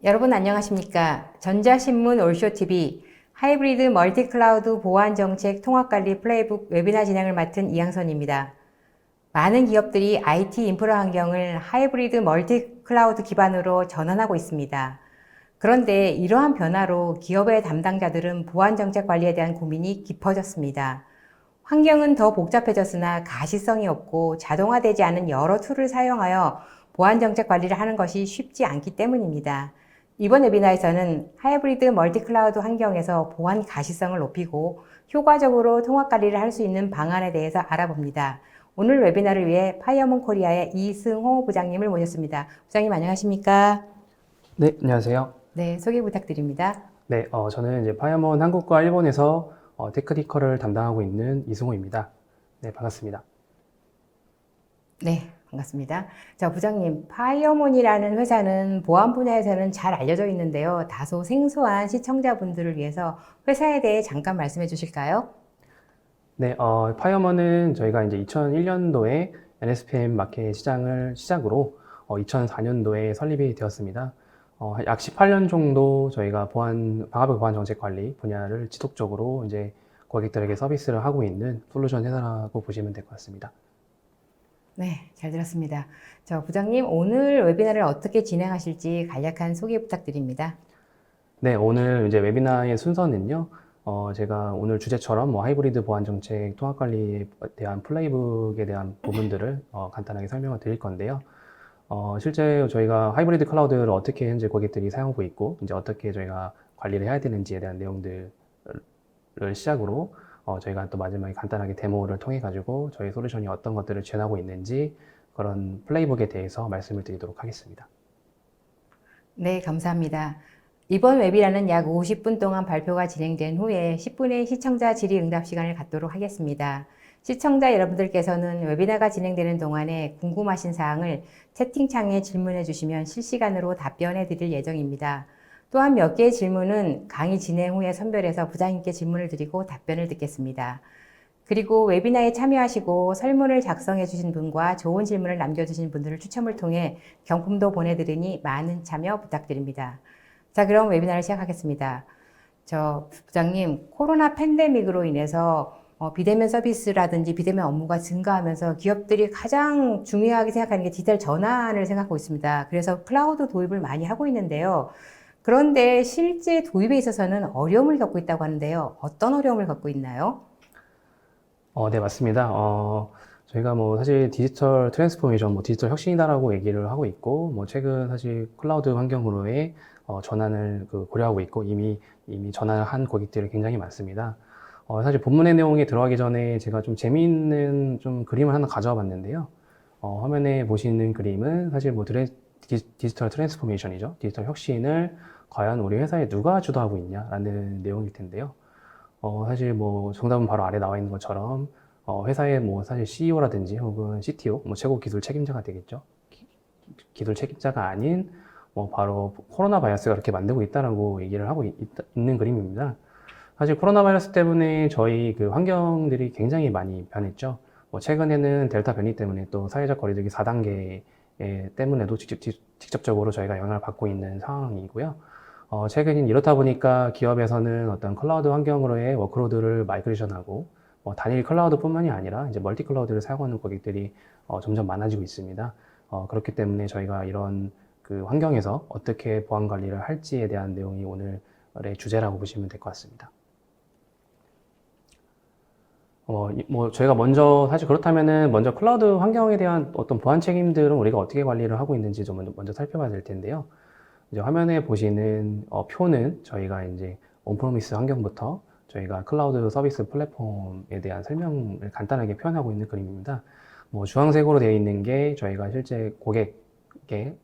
여러분 안녕하십니까? 전자신문 올쇼TV 하이브리드 멀티클라우드 보안정책 통합관리 플레이북 웨비나 진행을 맡은 이양선입니다. 많은 기업들이 IT 인프라 환경을 하이브리드 멀티클라우드 기반으로 전환하고 있습니다. 그런데 이러한 변화로 기업의 담당자들은 보안정책 관리에 대한 고민이 깊어졌습니다. 환경은 더 복잡해졌으나 가시성이 없고 자동화되지 않은 여러 툴을 사용하여 보안정책 관리를 하는 것이 쉽지 않기 때문입니다. 이번 웨비나에서는 하이브리드 멀티클라우드 환경에서 보안 가시성을 높이고 효과적으로 통합 관리를 할 수 있는 방안에 대해서 알아봅니다. 오늘 웨비나를 위해 파이어몬 코리아의 이승호 부장님을 모셨습니다. 부장님 안녕하십니까? 네, 안녕하세요. 네, 소개 부탁드립니다. 네, 저는 이제 파이어몬 한국과 일본에서 테크니컬을 담당하고 있는 이승호입니다. 네, 반갑습니다. 네, 반갑습니다. 자, 부장님, 파이어몬이라는 회사는 보안 분야에서는 잘 알려져 있는데요. 다소 생소한 시청자분들을 위해서 회사에 대해 잠깐 말씀해 주실까요? 네, 파이어몬은 저희가 이제 2001년도에 NSPM 마켓 시장을 시작으로 2004년도에 설립이 되었습니다. 약 18년 정도 저희가 방화벽 보안 정책 관리 분야를 지속적으로 이제 고객들에게 서비스를 하고 있는 솔루션 회사라고 보시면 될 것 같습니다. 네, 잘 들었습니다. 자, 부장님, 오늘 웨비나를 어떻게 진행하실지 간략한 소개 부탁드립니다. 네, 오늘 이제 웨비나의 순서는요. 제가 오늘 주제처럼 하이브리드 보안 정책 통합 관리에 대한 플레이북에 대한 부분들을 간단하게 설명을 드릴 건데요. 실제 저희가 하이브리드 클라우드를 어떻게 현재 고객들이 사용하고 있고, 이제 어떻게 저희가 관리를 해야 되는지에 대한 내용들을 시작으로 저희가 또 마지막에 간단하게 데모를 통해 가지고 저희 솔루션이 어떤 것들을 지원하고 있는지 그런 플레이북에 대해서 말씀을 드리도록 하겠습니다. 네, 감사합니다. 이번 웨비나는 약 50분 동안 발표가 진행된 후에 10분의 시청자 질의응답 시간을 갖도록 하겠습니다. 시청자 여러분들께서는 웨비나가 진행되는 동안에 궁금하신 사항을 채팅창에 질문해 주시면 실시간으로 답변해 드릴 예정입니다. 또한 몇 개의 질문은 강의 진행 후에 선별해서 부장님께 질문을 드리고 답변을 듣겠습니다. 그리고 웨비나에 참여하시고 설문을 작성해 주신 분과 좋은 질문을 남겨주신 분들을 추첨을 통해 경품도 보내드리니 많은 참여 부탁드립니다. 자, 그럼 웨비나를 시작하겠습니다. 부장님, 코로나 팬데믹으로 인해서 비대면 서비스라든지 비대면 업무가 증가하면서 기업들이 가장 중요하게 생각하는 게 디지털 전환을 생각하고 있습니다. 그래서 클라우드 도입을 많이 하고 있는데요. 그런데 실제 도입에 있어서는 어려움을 겪고 있다고 하는데요. 어떤 어려움을 겪고 있나요? 네, 맞습니다. 저희가 사실 디지털 트랜스포메이션, 디지털 혁신이다라고 얘기를 하고 있고, 최근 사실 클라우드 환경으로의 전환을 고려하고 있고, 이미 전환을 한 고객들이 굉장히 많습니다. 사실 본문의 내용에 들어가기 전에 제가 좀 재미있는 그림을 하나 가져와 봤는데요. 화면에 보시는 그림은 사실 디지털 트랜스포메이션이죠. 디지털 혁신을 과연 우리 회사에 누가 주도하고 있냐라는 내용일 텐데요. 사실 정답은 바로 아래 나와 있는 것처럼 회사의 사실 CEO라든지 혹은 CTO, 최고 기술 책임자가 되겠죠. 기술 책임자가 아닌 바로 코로나 바이러스가 그렇게 만들고 있다라고 얘기를 하고 있는 그림입니다. 사실 코로나 바이러스 때문에 저희 환경들이 굉장히 많이 변했죠. 최근에는 델타 변이 때문에 또 사회적 거리두기 4단계 때문에도 직접적으로 저희가 영향을 받고 있는 상황이고요. 최근엔 이렇다 보니까 기업에서는 어떤 클라우드 환경으로의 워크로드를 마이그레이션하고 단일 클라우드뿐만이 아니라 이제 멀티 클라우드를 사용하는 고객들이 점점 많아지고 있습니다. 그렇기 때문에 저희가 이런 환경에서 어떻게 보안 관리를 할지에 대한 내용이 오늘의 주제라고 보시면 될 것 같습니다. 저희가 사실 그렇다면은 먼저 클라우드 환경에 대한 어떤 보안 책임들은 우리가 어떻게 관리를 하고 있는지 좀 먼저 살펴봐야 될 텐데요. 이제 화면에 보시는 표는 저희가 이제 온프로미스 환경부터 저희가 클라우드 서비스 플랫폼에 대한 설명을 간단하게 표현하고 있는 그림입니다. 주황색으로 되어 있는 게 저희가 실제 고객에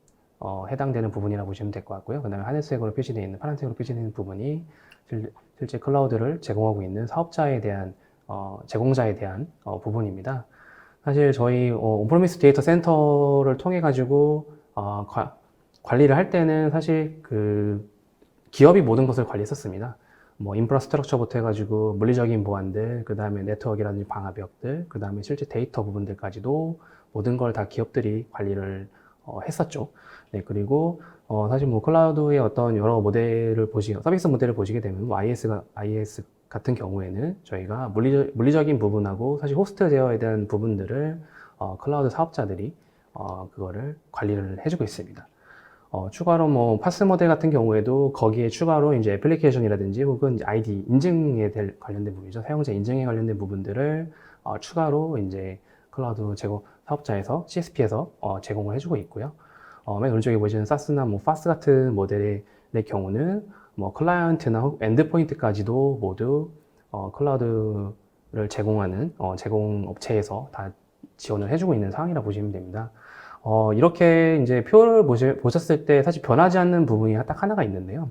해당되는 부분이라고 보시면 될 것 같고요. 그 다음에 하늘색으로 표시되어 있는 파란색으로 표시되어 있는 부분이 실제 클라우드를 제공하고 있는 사업자에 대한 제공자에 대한 부분입니다. 사실 저희 온프로미스 데이터 센터를 통해 가지고 관리를 할 때는 사실 기업이 모든 것을 관리했었습니다. 인프라스트럭처부터 해가지고 물리적인 보안들, 그 다음에 네트워크라든지 방화벽들, 그 다음에 실제 데이터 부분들까지도 모든 걸 다 기업들이 관리를 했었죠. 네, 그리고 사실 뭐 클라우드의 어떤 여러 모델을 서비스 모델을 보시게 되면 뭐 IS 같은 경우에는 저희가 물리적인 부분하고 사실 호스트 제어에 대한 부분들을 클라우드 사업자들이 그거를 관리를 해주고 있습니다. 추가로 뭐 파스 모델 같은 경우에도 거기에 추가로 이제 애플리케이션이라든지 혹은 이제 아이디 인증에 관련된 부분이죠. 사용자 인증에 관련된 부분들을 추가로 이제 클라우드 사업자에서 CSP에서 제공을 해주고 있고요. 맨 오른쪽에 보시는 사스나 뭐 파스 같은 모델의 경우는 뭐 클라이언트나 엔드포인트까지도 모두 클라우드를 제공하는 제공 업체에서 다 지원을 해주고 있는 상황이라 보시면 됩니다. 이렇게 이제 표를 보셨을 때 사실 변하지 않는 부분이 딱 하나가 있는데요.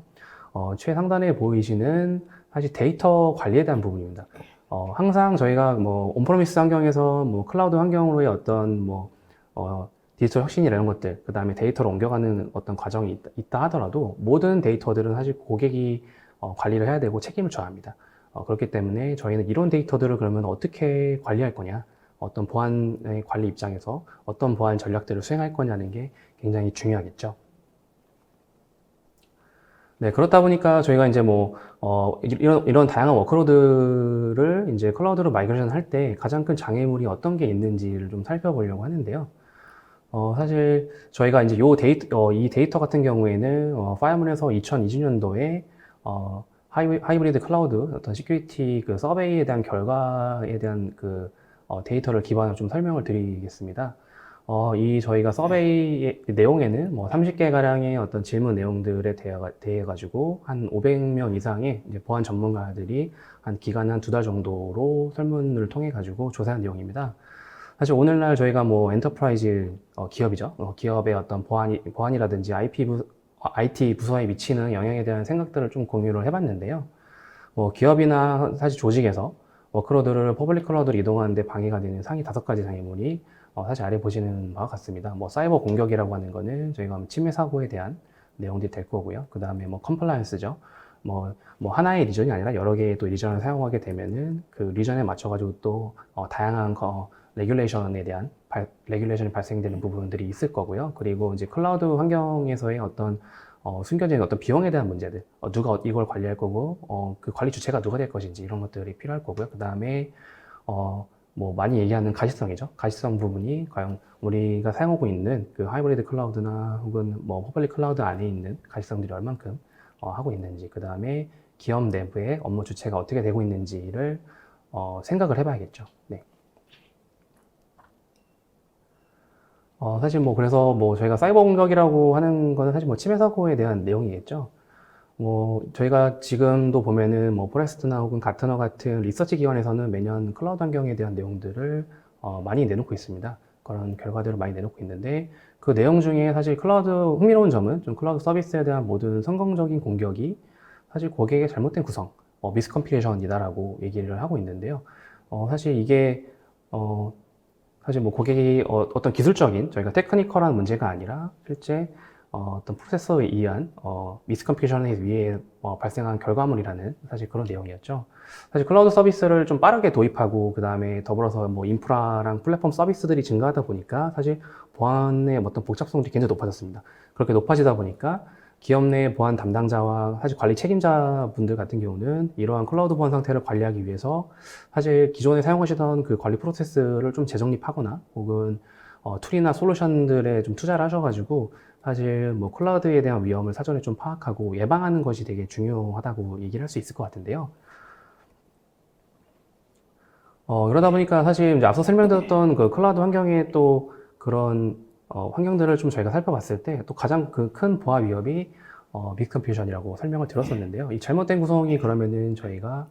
최상단에 보이시는 사실 데이터 관리에 대한 부분입니다. 항상 저희가 뭐 온프로미스 환경에서 뭐 클라우드 환경으로의 어떤 뭐 디지털 혁신이라는 것들, 그 다음에 데이터를 옮겨가는 어떤 과정이 있다 하더라도 모든 데이터들은 사실 고객이 관리를 해야 되고 책임을 져야 합니다. 그렇기 때문에 저희는 이런 데이터들을 그러면 어떻게 관리할 거냐, 어떤 보안의 관리 입장에서 어떤 보안 전략들을 수행할 거냐는 게 굉장히 중요하겠죠. 네, 그렇다 보니까 저희가 이제 뭐, 이런 다양한 워크로드를 이제 클라우드로 마이그레이션 할 때 가장 큰 장애물이 어떤 게 있는지를 좀 살펴보려고 하는데요. 사실 저희가 이제 이 데이터 같은 경우에는 파이어문에서 2020년도에 하이브리드 클라우드 어떤 시큐리티 그 서베이에 대한 결과에 대한 그 데이터를 기반으로 좀 설명을 드리겠습니다. 저희가 서베이 내용에는 뭐 30개 가량의 어떤 질문 내용들에 대해 가지고 한 500명 이상의 이제 보안 전문가들이 한 기간 한 2달 정도로 설문을 통해 가지고 조사한 내용입니다. 사실 오늘날 저희가 뭐 엔터프라이즈 기업이죠. 기업의 어떤 보안이라든지 IT 부서에 미치는 영향에 대한 생각들을 좀 공유를 해봤는데요. 기업이나 사실 조직에서 워크로드를 퍼블릭 클라우드로 이동하는데 방해가 되는 상위 5가지 장애물이 사실 아래 보시는 바와 같습니다. 사이버 공격이라고 하는 거는 저희가 침해 사고에 대한 내용들이 될 거고요. 그 다음에 컴플라이언스죠. 하나의 리전이 아니라 여러 개의 또 리전을 사용하게 되면은 그 리전에 맞춰가지고 또 다양한 레귤레이션이 발생되는 부분들이 있을 거고요. 그리고 이제 클라우드 환경에서의 어떤 숨겨진 어떤 비용에 대한 문제들, 누가 이걸 관리할 거고, 그 관리 주체가 누가 될 것인지 이런 것들이 필요할 거고요. 그 다음에 많이 얘기하는 가시성이죠. 가시성 부분이 과연 우리가 사용하고 있는 그 하이브리드 클라우드나 혹은 퍼블릭 클라우드 안에 있는 가시성들이 얼만큼 하고 있는지, 그 다음에 기업 내부의 업무 주체가 어떻게 되고 있는지를 생각을 해봐야겠죠. 네. 사실 그래서 저희가 사이버 공격이라고 하는 거는 사실 침해 사고에 대한 내용이겠죠. 저희가 지금도 보면은 포레스트나 혹은 가트너 같은 리서치 기관에서는 매년 클라우드 환경에 대한 내용들을 많이 내놓고 있습니다. 그런 결과들을 많이 내놓고 있는데 그 내용 중에 사실 흥미로운 점은 좀 클라우드 서비스에 대한 모든 성공적인 공격이 사실 고객의 잘못된 구성, 미스컴필레이션이다라고 얘기를 하고 있는데요. 사실 이게 사실 고객이 어떤 기술적인 저희가 테크니컬한 문제가 아니라 실제 어떤 프로세서에 의한 미스컴퓨션에 의해 발생한 결과물이라는 사실 그런 내용이었죠. 사실 클라우드 서비스를 좀 빠르게 도입하고 그 다음에 더불어서 인프라랑 플랫폼 서비스들이 증가하다 보니까 사실 보안의 어떤 복잡성도 굉장히 높아졌습니다. 그렇게 높아지다 보니까 기업 내 보안 담당자와 사실 관리 책임자분들 같은 경우는 이러한 클라우드 보안 상태를 관리하기 위해서 사실 기존에 사용하시던 그 관리 프로세스를 좀 재정립하거나 혹은 툴이나 솔루션들에 좀 투자를 하셔가지고 사실 클라우드에 대한 위험을 사전에 좀 파악하고 예방하는 것이 되게 중요하다고 얘기를 할 수 있을 것 같은데요. 그러다 보니까 사실 이제 앞서 설명드렸던 그 클라우드 환경의 또 그런 환경들을 좀 저희가 살펴봤을 때 또 가장 그 큰 보안 위협이 미스컴퓨션이라고 설명을 드렸었는데요. 이 잘못된 구성이 그러면은 저희가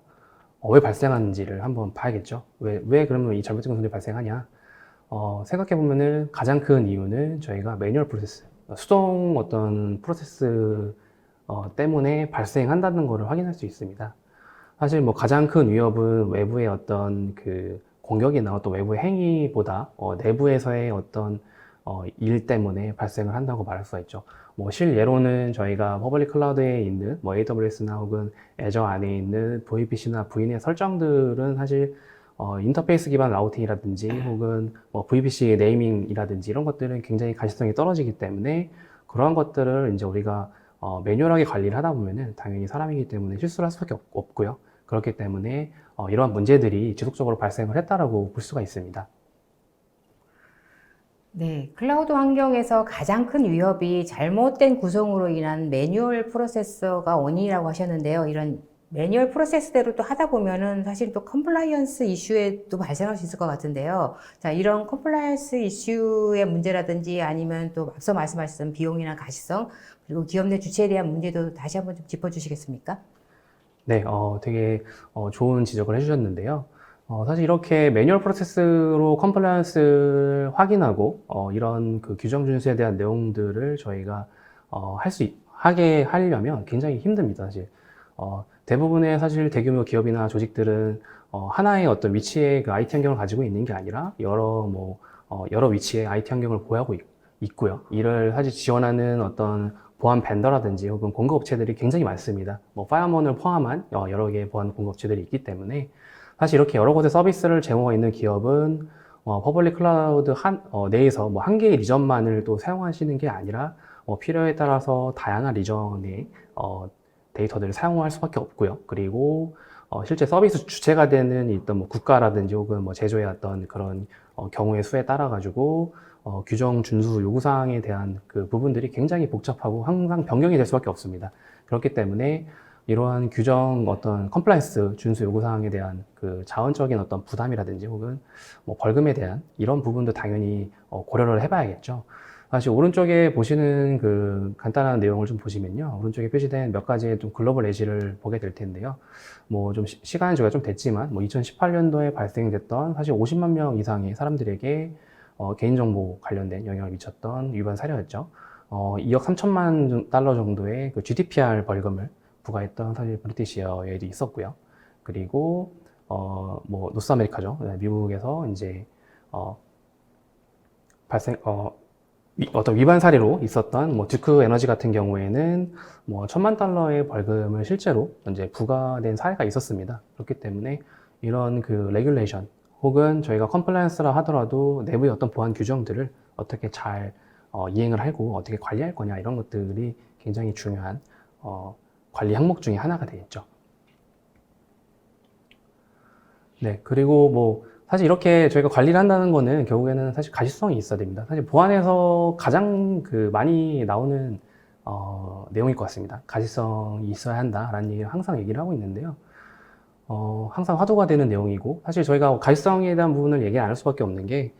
왜 발생하는지를 한번 봐야겠죠. 왜 그러면 이 잘못된 구성이 발생하냐? 생각해 보면은 가장 큰 이유는 저희가 매뉴얼 프로세스, 수동 어떤 프로세스 때문에 발생한다는 것을 확인할 수 있습니다. 사실 가장 큰 위협은 외부의 어떤 그 공격이나 어떤 외부의 행위보다 내부에서의 어떤 일 때문에 발생을 한다고 말할 수가 있죠. 실예로는 저희가 퍼블릭 클라우드에 있는 AWS나 혹은 애저 안에 있는 VPC나 VN의 설정들은 사실 인터페이스 기반 라우팅이라든지 혹은 뭐 VPC 네이밍이라든지 이런 것들은 굉장히 가시성이 떨어지기 때문에 그러한 것들을 이제 우리가 매뉴얼하게 관리를 하다 보면은 당연히 사람이기 때문에 실수를 할 수밖에 없고요. 그렇기 때문에 이러한 문제들이 지속적으로 발생을 했다라고 볼 수가 있습니다. 네, 클라우드 환경에서 가장 큰 위협이 잘못된 구성으로 인한 매뉴얼 프로세서가 원인이라고 하셨는데요. 이런 매뉴얼 프로세스대로 또 하다 보면은 사실 또 컴플라이언스 이슈에 또 발생할 수 있을 것 같은데요. 자, 이런 컴플라이언스 이슈의 문제라든지 아니면 또 앞서 말씀하셨던 비용이나 가시성 그리고 기업 내 주체에 대한 문제도 다시 한번 좀 짚어주시겠습니까? 네, 되게 좋은 지적을 해주셨는데요. 사실 이렇게 매뉴얼 프로세스로 컴플라이언스를 확인하고 이런 그 규정 준수에 대한 내용들을 저희가 하게 하려면 굉장히 힘듭니다, 사실. 대부분의 사실 대규모 기업이나 조직들은 하나의 어떤 위치의 그 IT 환경을 가지고 있는 게 아니라 여러 위치의 IT 환경을 보유하고 있고요. 이를 사실 지원하는 어떤 보안 벤더라든지 혹은 공급업체들이 굉장히 많습니다. 뭐 파이어먼을 포함한 여러 개의 보안 공급업체들이 있기 때문에 사실 이렇게 여러 곳의 서비스를 제공하고 있는 기업은 퍼블릭 클라우드 내에서 뭐 한 개의 리전만을 또 사용하시는 게 아니라 필요에 따라서 다양한 리전의 데이터들을 사용할 수밖에 없고요. 그리고 실제 서비스 주체가 되는 어떤 뭐 국가라든지 혹은 뭐 제조의 어떤 그런 경우의 수에 따라 가지고 규정 준수 요구사항에 대한 그 부분들이 굉장히 복잡하고 항상 변경이 될 수밖에 없습니다. 그렇기 때문에 이러한 규정 어떤 컴플라이언스 준수 요구사항에 대한 그 자원적인 어떤 부담이라든지 혹은 뭐 벌금에 대한 이런 부분도 당연히 고려를 해봐야겠죠. 사실 오른쪽에 보시는 그 간단한 내용을 좀 보시면요. 오른쪽에 표시된 몇 가지의 좀 글로벌 예시를 보게 될 텐데요. 뭐 좀 시간이 저가 좀 됐지만 뭐 2018년도에 발생됐던 사실 50만 명 이상의 사람들에게 개인정보 관련된 영향을 미쳤던 위반 사례였죠. 2억 3천만 달러 정도의 그 GDPR 벌금을 부과했던 사실 브리티시 에어웨이도 있었고요. 그리고 뭐 노스 아메리카죠. 네, 미국에서 이제 어떤 위반 사례로 있었던 뭐 듀크 에너지 같은 경우에는 뭐 1,000만 달러의 벌금을 실제로 이제 부과된 사례가 있었습니다. 그렇기 때문에 이런 그 레귤레이션 혹은 저희가 컴플라이언스라 하더라도 내부의 어떤 보안 규정들을 어떻게 잘 이행을 하고 어떻게 관리할 거냐 이런 것들이 굉장히 중요한 관리 항목 중에 하나가 되겠죠. 네, 그리고 뭐 사실 이렇게 저희가 관리를 한다는 거는 결국에는 사실 가시성이 있어야 됩니다. 사실 보안에서 가장 그 많이 나오는 내용일 것 같습니다. 가시성이 있어야 한다라는 얘기를 항상 얘기를 하고 있는데요. 항상 화두가 되는 내용이고 사실 저희가 가시성에 대한 부분을 얘기 안 할 수밖에 없는 게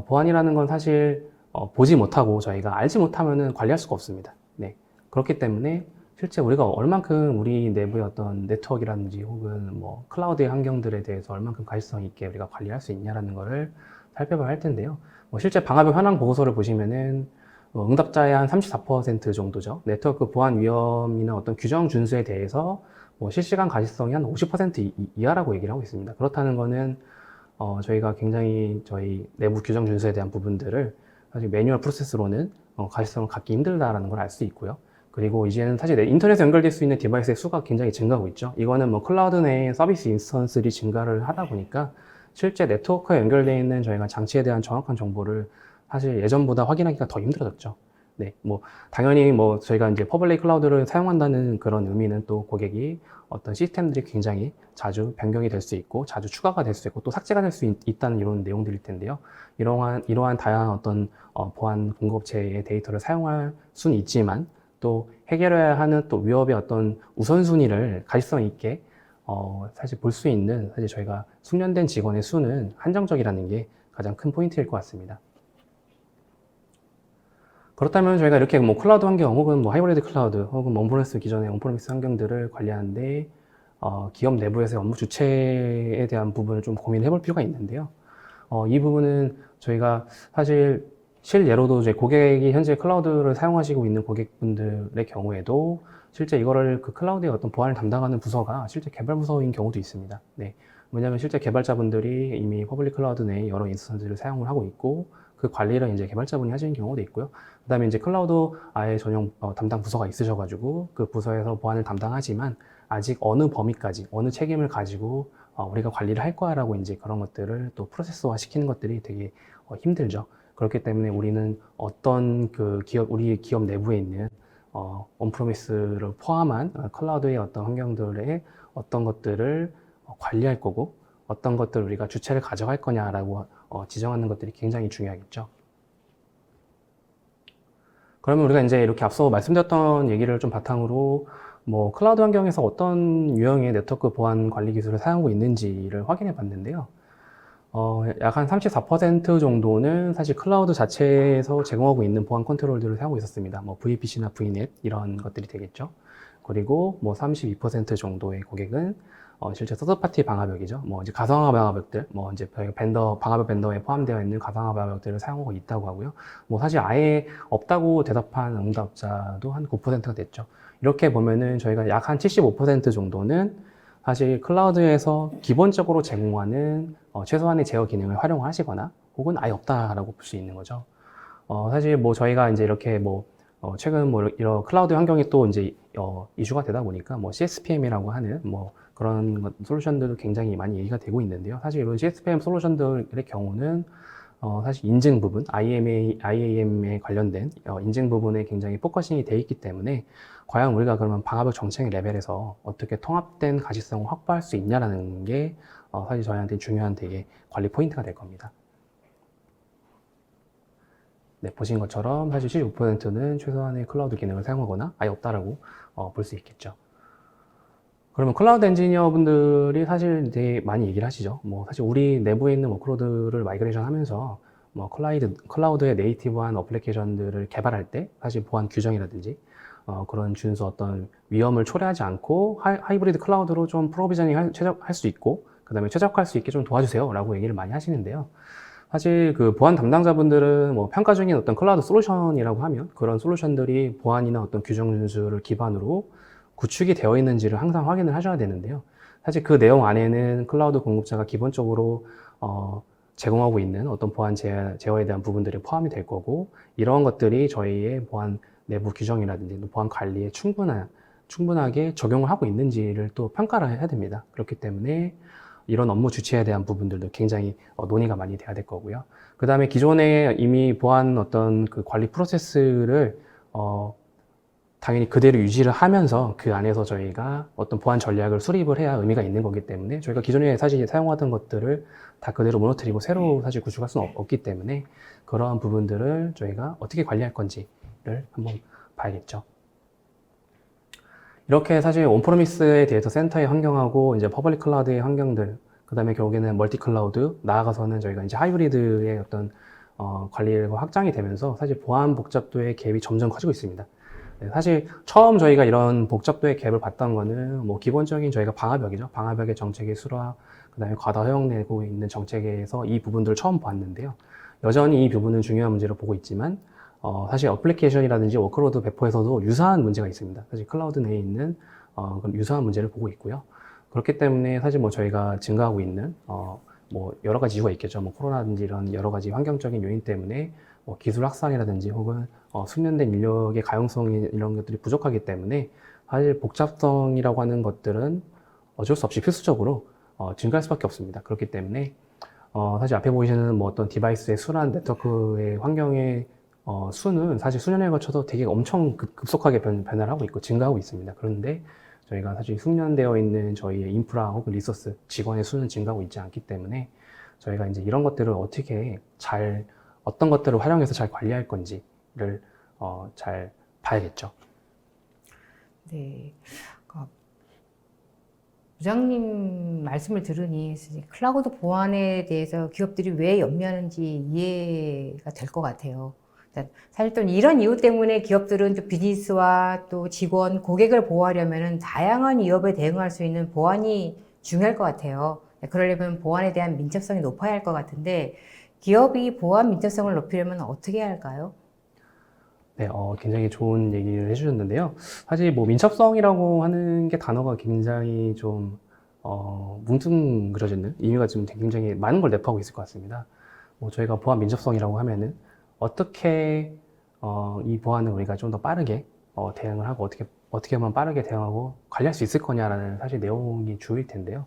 보안이라는 건 사실 보지 못하고 저희가 알지 못하면은 관리할 수가 없습니다. 네, 그렇기 때문에 실제 우리가 얼만큼 우리 내부의 어떤 네트워크라든지 혹은 뭐 클라우드의 환경들에 대해서 얼만큼 가시성 있게 우리가 관리할 수 있냐라는 거를 살펴봐야 할 텐데요. 뭐 실제 방화벽 현황 보고서를 보시면은 응답자의 한 34% 정도죠. 네트워크 보안 위험이나 어떤 규정 준수에 대해서 뭐 실시간 가시성이 한 50% 이하라고 얘기를 하고 있습니다. 그렇다는 거는 저희가 굉장히 저희 내부 규정 준수에 대한 부분들을 사실 매뉴얼 프로세스로는 가시성을 갖기 힘들다라는 걸 알 수 있고요. 그리고 이제는 사실 인터넷에 연결될 수 있는 디바이스의 수가 굉장히 증가하고 있죠. 이거는 뭐 클라우드 내에 서비스 인스턴스들이 증가를 하다 보니까 실제 네트워크에 연결되어 있는 저희가 장치에 대한 정확한 정보를 사실 예전보다 확인하기가 더 힘들어졌죠. 네, 뭐 당연히 뭐 저희가 이제 퍼블릭 클라우드를 사용한다는 그런 의미는 또 고객이 어떤 시스템들이 굉장히 자주 변경이 될 수 있고 자주 추가가 될 수 있고 또 삭제가 될 수 있다는 이런 내용들일 텐데요. 이러한 다양한 어떤 보안 공급업체의 데이터를 사용할 수는 있지만 또 해결해야 하는 또 위협의 어떤 우선순위를 가시성 있게 사실 볼 수 있는 사실 저희가 숙련된 직원의 수는 한정적이라는 게 가장 큰 포인트일 것 같습니다. 그렇다면 저희가 이렇게 뭐 클라우드 환경 혹은 뭐 하이브리드 클라우드 혹은 온프레미스 기존의 온프레미스 환경들을 관리하는데 기업 내부에서의 업무 주체에 대한 부분을 좀 고민해 볼 필요가 있는데요. 이 부분은 저희가 사실 실예로도 이제 고객이 현재 클라우드를 사용하시고 있는 고객분들의 경우에도 실제 이거를 그 클라우드의 어떤 보안을 담당하는 부서가 실제 개발 부서인 경우도 있습니다. 네. 왜냐하면 실제 개발자분들이 이미 퍼블릭 클라우드 내에 여러 인스턴스를 사용을 하고 있고 그 관리를 이제 개발자분이 하시는 경우도 있고요. 그다음에 이제 클라우드 아예 전용 담당 부서가 있으셔가지고 그 부서에서 보안을 담당하지만 아직 어느 범위까지 어느 책임을 가지고 우리가 관리를 할 거야라고 이제 그런 것들을 또 프로세스화 시키는 것들이 되게 힘들죠. 그렇기 때문에 우리는 어떤 우리 기업 내부에 있는 온프로미스를 포함한 클라우드의 어떤 환경들의 어떤 것들을 관리할 거고 어떤 것들을 우리가 주체를 가져갈 거냐라고 지정하는 것들이 굉장히 중요하겠죠. 그러면 우리가 이제 이렇게 앞서 말씀드렸던 얘기를 좀 바탕으로 뭐 클라우드 환경에서 어떤 유형의 네트워크 보안 관리 기술을 사용하고 있는지를 확인해 봤는데요. 약 한 34% 정도는 사실 클라우드 자체에서 제공하고 있는 보안 컨트롤들을 사용하고 있었습니다. 뭐 VPC나 VNet 이런 것들이 되겠죠. 그리고 뭐 32% 정도의 고객은 실제 서드파티 방화벽이죠. 뭐 이제 가상화 방화벽들, 뭐 이제 방화벽 벤더에 포함되어 있는 가상화 방화벽들을 사용하고 있다고 하고요. 뭐 사실 아예 없다고 대답한 응답자도 한 9%가 됐죠. 이렇게 보면은 저희가 약 한 75% 정도는 사실 클라우드에서 기본적으로 제공하는 최소한의 제어 기능을 활용하시거나 혹은 아예 없다라고 볼 수 있는 거죠. 사실 뭐 저희가 이제 이렇게 뭐 최근 뭐 이런 클라우드 환경이 또 이제 이슈가 되다 보니까 뭐 CSPM이라고 하는 뭐 그런 솔루션들도 굉장히 많이 얘기가 되고 있는데요. 사실 이런 CSPM 솔루션들의 경우는 사실 인증 부분, IAM에 관련된 인증 부분에 굉장히 포커싱이 돼 있기 때문에 과연 우리가 그러면 방화벽 정책 레벨에서 어떻게 통합된 가시성을 확보할 수 있냐라는 게 사실 저희한테 중요한 되게 관리 포인트가 될 겁니다. 네, 보신 것처럼 사실 75%는 최소한의 클라우드 기능을 사용하거나 아예 없다라고 볼 수 있겠죠. 그러면 클라우드 엔지니어 분들이 사실 되게 많이 얘기를 하시죠. 뭐 사실 우리 내부에 있는 워크로드를 마이그레이션 하면서 뭐 클라우드의 네이티브한 어플리케이션들을 개발할 때 사실 보안 규정이라든지 그런 준수 어떤 위험을 초래하지 않고 하이브리드 클라우드로 좀 프로비저닝 최적할 수 있고 그 다음에 최적화할 수 있게 좀 도와주세요 라고 얘기를 많이 하시는데요. 사실 그 보안 담당자분들은 뭐 평가 중인 어떤 클라우드 솔루션이라고 하면 그런 솔루션들이 보안이나 어떤 규정 준수를 기반으로 구축이 되어 있는지를 항상 확인을 하셔야 되는데요. 사실 그 내용 안에는 클라우드 공급자가 기본적으로 제공하고 있는 어떤 보안 제어에 대한 부분들이 포함이 될 거고 이런 것들이 저희의 보안 내부 규정이라든지 보안 관리에 충분하게 적용을 하고 있는지를 또 평가를 해야 됩니다. 그렇기 때문에 이런 업무 주체에 대한 부분들도 굉장히 논의가 많이 돼야 될 거고요. 그 다음에 기존에 이미 보안 어떤 그 관리 프로세스를 당연히 그대로 유지를 하면서 그 안에서 저희가 어떤 보안 전략을 수립을 해야 의미가 있는 거기 때문에 저희가 기존에 사실 사용하던 것들을 다 그대로 무너뜨리고 새로 사실 구축할 수는 없기 때문에 그러한 부분들을 저희가 어떻게 관리할 건지를 한번 봐야겠죠. 이렇게 사실 온프로미스에 대해서 센터의 환경하고 이제 퍼블릭 클라우드의 환경들, 그 다음에 결국에는 멀티 클라우드, 나아가서는 저희가 이제 하이브리드의 어떤 관리가 확장이 되면서 사실 보안 복잡도의 갭이 점점 커지고 있습니다. 네, 사실 처음 저희가 이런 복잡도의 갭을 봤던 거는 뭐 기본적인 저희가 방화벽이죠. 방화벽의 정책의 수라, 그 다음에 과다 허용되고 있는 정책에서 이 부분들을 처음 봤는데요. 여전히 이 부분은 중요한 문제로 보고 있지만 사실 어플리케이션이라든지 워크로드 배포에서도 유사한 문제가 있습니다. 사실 클라우드 내에 있는 유사한 문제를 보고 있고요. 그렇기 때문에 사실 뭐 저희가 증가하고 있는 뭐 여러 가지 이유가 있겠죠. 뭐 코로나든지 이런 여러 가지 환경적인 요인 때문에 뭐 기술 확산이라든지 혹은 숙련된 인력의 가용성이 이런 것들이 부족하기 때문에 사실 복잡성이라고 하는 것들은 어쩔 수 없이 필수적으로 증가할 수밖에 없습니다. 그렇기 때문에 사실 앞에 보이시는 뭐 어떤 디바이스의 수란 네트워크의 환경의 수는 사실 수년에 거쳐서 되게 엄청 급속하게 변화를 하고 있고 증가하고 있습니다. 그런데 저희가 사실 숙련되어 있는 저희의 인프라 혹은 리소스, 직원의 수는 증가하고 있지 않기 때문에 저희가 이제 이런 것들을 어떻게 어떤 것들을 활용해서 잘 관리할 건지를 잘 봐야겠죠. 네. 부장님 말씀을 들으니 클라우드 보안에 대해서 기업들이 왜 염려하는지 이해가 될 것 같아요. 사실 또 이런 이유 때문에 기업들은 또 비즈니스와 또 직원, 고객을 보호하려면 다양한 위협에 대응할 수 있는 보안이 중요할 것 같아요. 그러려면 보안에 대한 민첩성이 높아야 할 것 같은데 기업이 보안 민첩성을 높이려면 어떻게 해야 할까요? 네, 굉장히 좋은 얘기를 해주셨는데요. 사실 뭐 민첩성이라고 하는 게 단어가 굉장히 좀 뭉뚱그려지는 의미가 좀 굉장히 많은 걸 내포하고 있을 것 같습니다. 뭐 저희가 보안 민첩성이라고 하면은 어떻게 이 보안을 우리가 좀 더 빠르게 대응을 하고 어떻게 하면 빠르게 대응하고 관리할 수 있을 거냐라는 사실 내용이 주일 텐데요.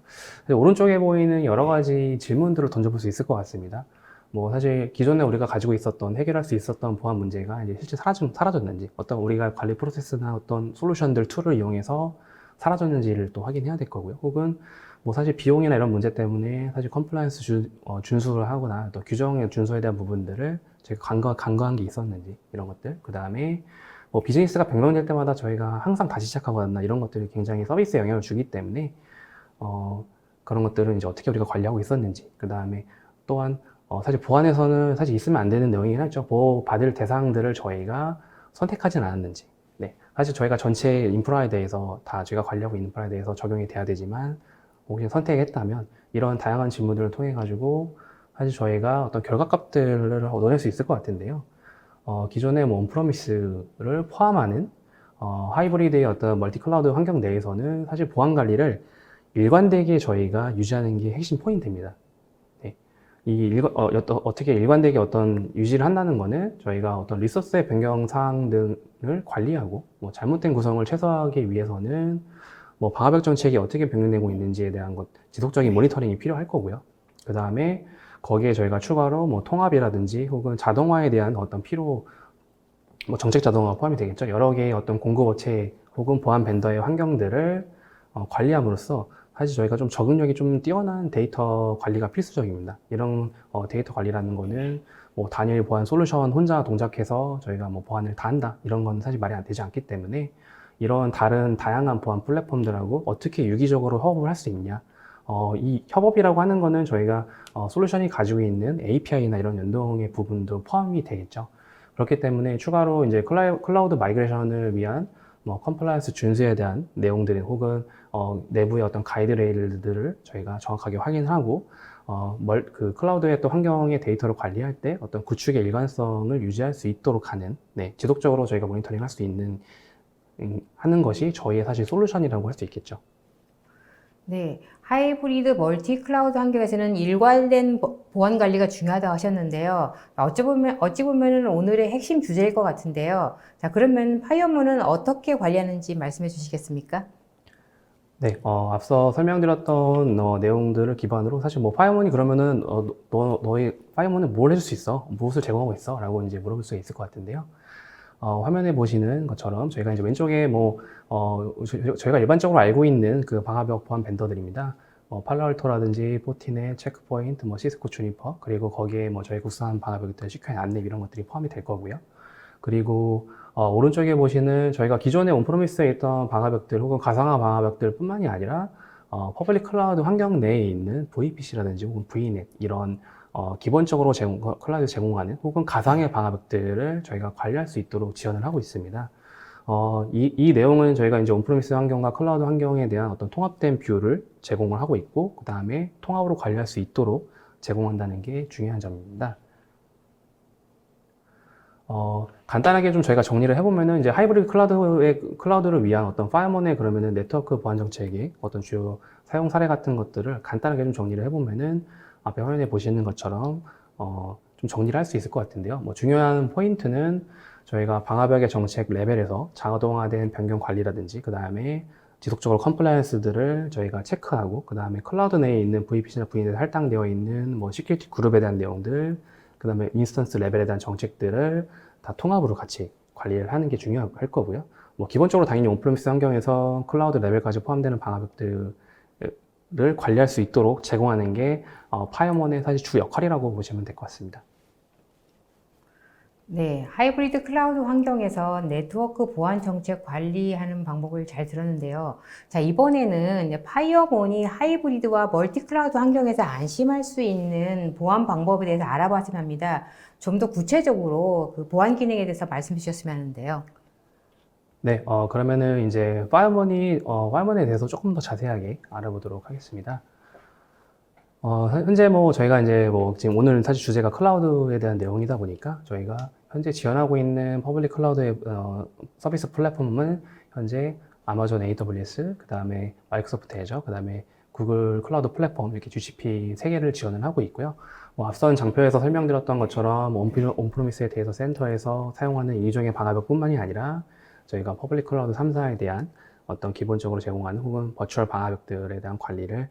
오른쪽에 보이는 여러 가지 질문들을 던져볼 수 있을 것 같습니다. 뭐 사실 기존에 우리가 가지고 있었던 해결할 수 있었던 보안 문제가 이제 실제 사라졌는지, 어떤 우리가 관리 프로세스나 어떤 솔루션들 툴을 이용해서 사라졌는지를 또 확인해야 될 거고요. 혹은 뭐 사실 비용이나 이런 문제 때문에 사실 컴플라이언스 준수를 하거나 또 규정의 준수에 대한 부분들을 저희가 간과한 게 있었는지, 이런 것들. 그 다음에 뭐 비즈니스가 변경될 때마다 저희가 항상 다시 시작하거나 이런 것들이 굉장히 서비스에 영향을 주기 때문에 그런 것들은 이제 어떻게 우리가 관리하고 있었는지. 그 다음에 또한 사실 보안에서는 사실 있으면 안 되는 내용이긴 하죠. 보호받을 대상들을 저희가 선택하진 않았는지. 네. 사실 저희가 전체 인프라에 대해서 다 저희가 관리하고 있는 인프라에 대해서 적용이 돼야 되지만, 혹시 선택했다면 이런 다양한 질문들을 통해 가지고 사실 저희가 어떤 결과값들을 얻어낼 수 있을 것 같은데요. 기존의 뭐 온프로미스를 포함하는 하이브리드의 어떤 멀티 클라우드 환경 내에서는 사실 보안 관리를 일관되게 저희가 유지하는 게 핵심 포인트입니다. 네. 어떻게 일관되게 어떤 유지를 한다는 거는 저희가 어떤 리소스의 변경 사항 등을 관리하고, 뭐 잘못된 구성을 최소화하기 위해서는 뭐 방화벽 정책이 어떻게 변경되고 있는지에 대한 지속적인 모니터링이 필요할 거고요. 그 다음에 거기에 저희가 추가로 뭐 통합이라든지 혹은 자동화에 대한 어떤 뭐 정책 자동화가 포함이 되겠죠. 여러 개의 어떤 공급업체 혹은 보안 벤더의 환경들을 관리함으로써 사실 저희가 좀 적응력이 좀 뛰어난 데이터 관리가 필수적입니다. 이런 데이터 관리라는 거는 뭐 단일 보안 솔루션 혼자 동작해서 저희가 뭐 보안을 다 한다, 이런 건 사실 말이 안 되지 않기 때문에 이런 다양한 보안 플랫폼들하고 어떻게 유기적으로 협업을 할 수 있냐. 이 협업이라고 하는 거는 저희가 솔루션이 가지고 있는 API나 이런 연동의 부분도 포함이 되겠죠. 그렇기 때문에 추가로 이제 클라우드 마이그레이션을 위한 뭐 컴플라이언스 준수에 대한 내용들 혹은 내부의 어떤 가이드레일들을 저희가 정확하게 확인하고 그 클라우드의 또 환경의 데이터를 관리할 때 어떤 구축의 일관성을 유지할 수 있도록 하는, 네, 지속적으로 저희가 모니터링 할 수 있는 하는 것이 저희의 사실 솔루션이라고 할 수 있겠죠. 네, 하이브리드 멀티 클라우드 환경에서는 일관된 보안 관리가 중요하다고 하셨는데요. 어찌 보면은 오늘의 핵심 주제일 것 같은데요. 자, 그러면 파이어문은 어떻게 관리하는지 말씀해 주시겠습니까? 네, 앞서 설명드렸던 내용들을 기반으로 사실 뭐 파이어문이 그러면은 너희 파이어문은 뭘 해줄 수 있어? 무엇을 제공하고 있어? 라고 이제 물어볼 수 있을 것 같은데요. 화면에 보시는 것처럼 저희가 이제 왼쪽에 저희가 일반적으로 알고 있는 그 방화벽 보안 벤더들입니다. 팔로알토라든지 포티넷, 체크포인트, 뭐 시스코, 주니퍼, 그리고 거기에 뭐 저희 국산 방화벽들, 시큐엔, 안랩 이런 것들이 포함이 될 거고요. 그리고 오른쪽에 보시는 저희가 기존에 온프로미스에 있던 방화벽들 혹은 가상화 방화벽들 뿐만이 아니라 퍼블릭 클라우드 환경 내에 있는 VPC라든지 혹은 VNet 이런 기본적으로 클라우드 제공하는 혹은 가상의 방화벽들을 저희가 관리할 수 있도록 지원을 하고 있습니다. 이 내용은 저희가 이제 온프로미스 환경과 클라우드 환경에 대한 어떤 통합된 뷰를 제공을 하고 있고, 그 다음에 통합으로 관리할 수 있도록 제공한다는 게 중요한 점입니다. 간단하게 좀 저희가 정리를 해보면은 이제 하이브리드 클라우드를 위한 어떤 파이어문의 그러면은 네트워크 보안 정책의 어떤 주요 사용 사례 같은 것들을 간단하게 좀 정리를 해보면은 앞에 화면에 보시는 것처럼 좀 정리를 할 수 있을 것 같은데요. 뭐 중요한 포인트는 저희가 방화벽의 정책 레벨에서 자동화된 변경 관리라든지, 그 다음에 지속적으로 컴플라이언스들을 저희가 체크하고, 그 다음에 클라우드 내에 있는 VPC나 VNet에 할당되어 있는 뭐 시큐리티 그룹에 대한 내용들, 그 다음에 인스턴스 레벨에 대한 정책들을 다 통합으로 같이 관리를 하는 게 중요할 거고요. 뭐 기본적으로 당연히 온프레미스 환경에서 클라우드 레벨까지 포함되는 방화벽들을 관리할 수 있도록 제공하는 게 파이어문의 사실 주 역할이라고 보시면 될 것 같습니다. 네, 하이브리드 클라우드 환경에서 네트워크 보안 정책 관리하는 방법을 잘 들었는데요. 자, 이번에는 파이어문이 하이브리드와 멀티 클라우드 환경에서 안심할 수 있는 보안 방법에 대해서 알아봤으면 합니다. 좀 더 구체적으로 그 보안 기능에 대해서 말씀 주셨으면 하는데요. 네, 그러면은 이제 파이어문에 대해서 조금 더 자세하게 알아보도록 하겠습니다. 현재 뭐 저희가 이제 뭐 지금 오늘 사실 주제가 클라우드에 대한 내용이다 보니까 저희가 현재 지원하고 있는 퍼블릭 클라우드의 서비스 플랫폼은 현재 아마존 AWS, 그 다음에 마이크로소프트 애저, 그 다음에 구글 클라우드 플랫폼 이렇게 GCP 세 개를 지원을 하고 있고요. 뭐 앞선 장표에서 설명드렸던 것처럼 온프로미스에 대해서 센터에서 사용하는 이종의 방화벽뿐만이 아니라 저희가 퍼블릭 클라우드 3사에 대한 어떤 기본적으로 제공하는 혹은 버추얼 방화벽들에 대한 관리를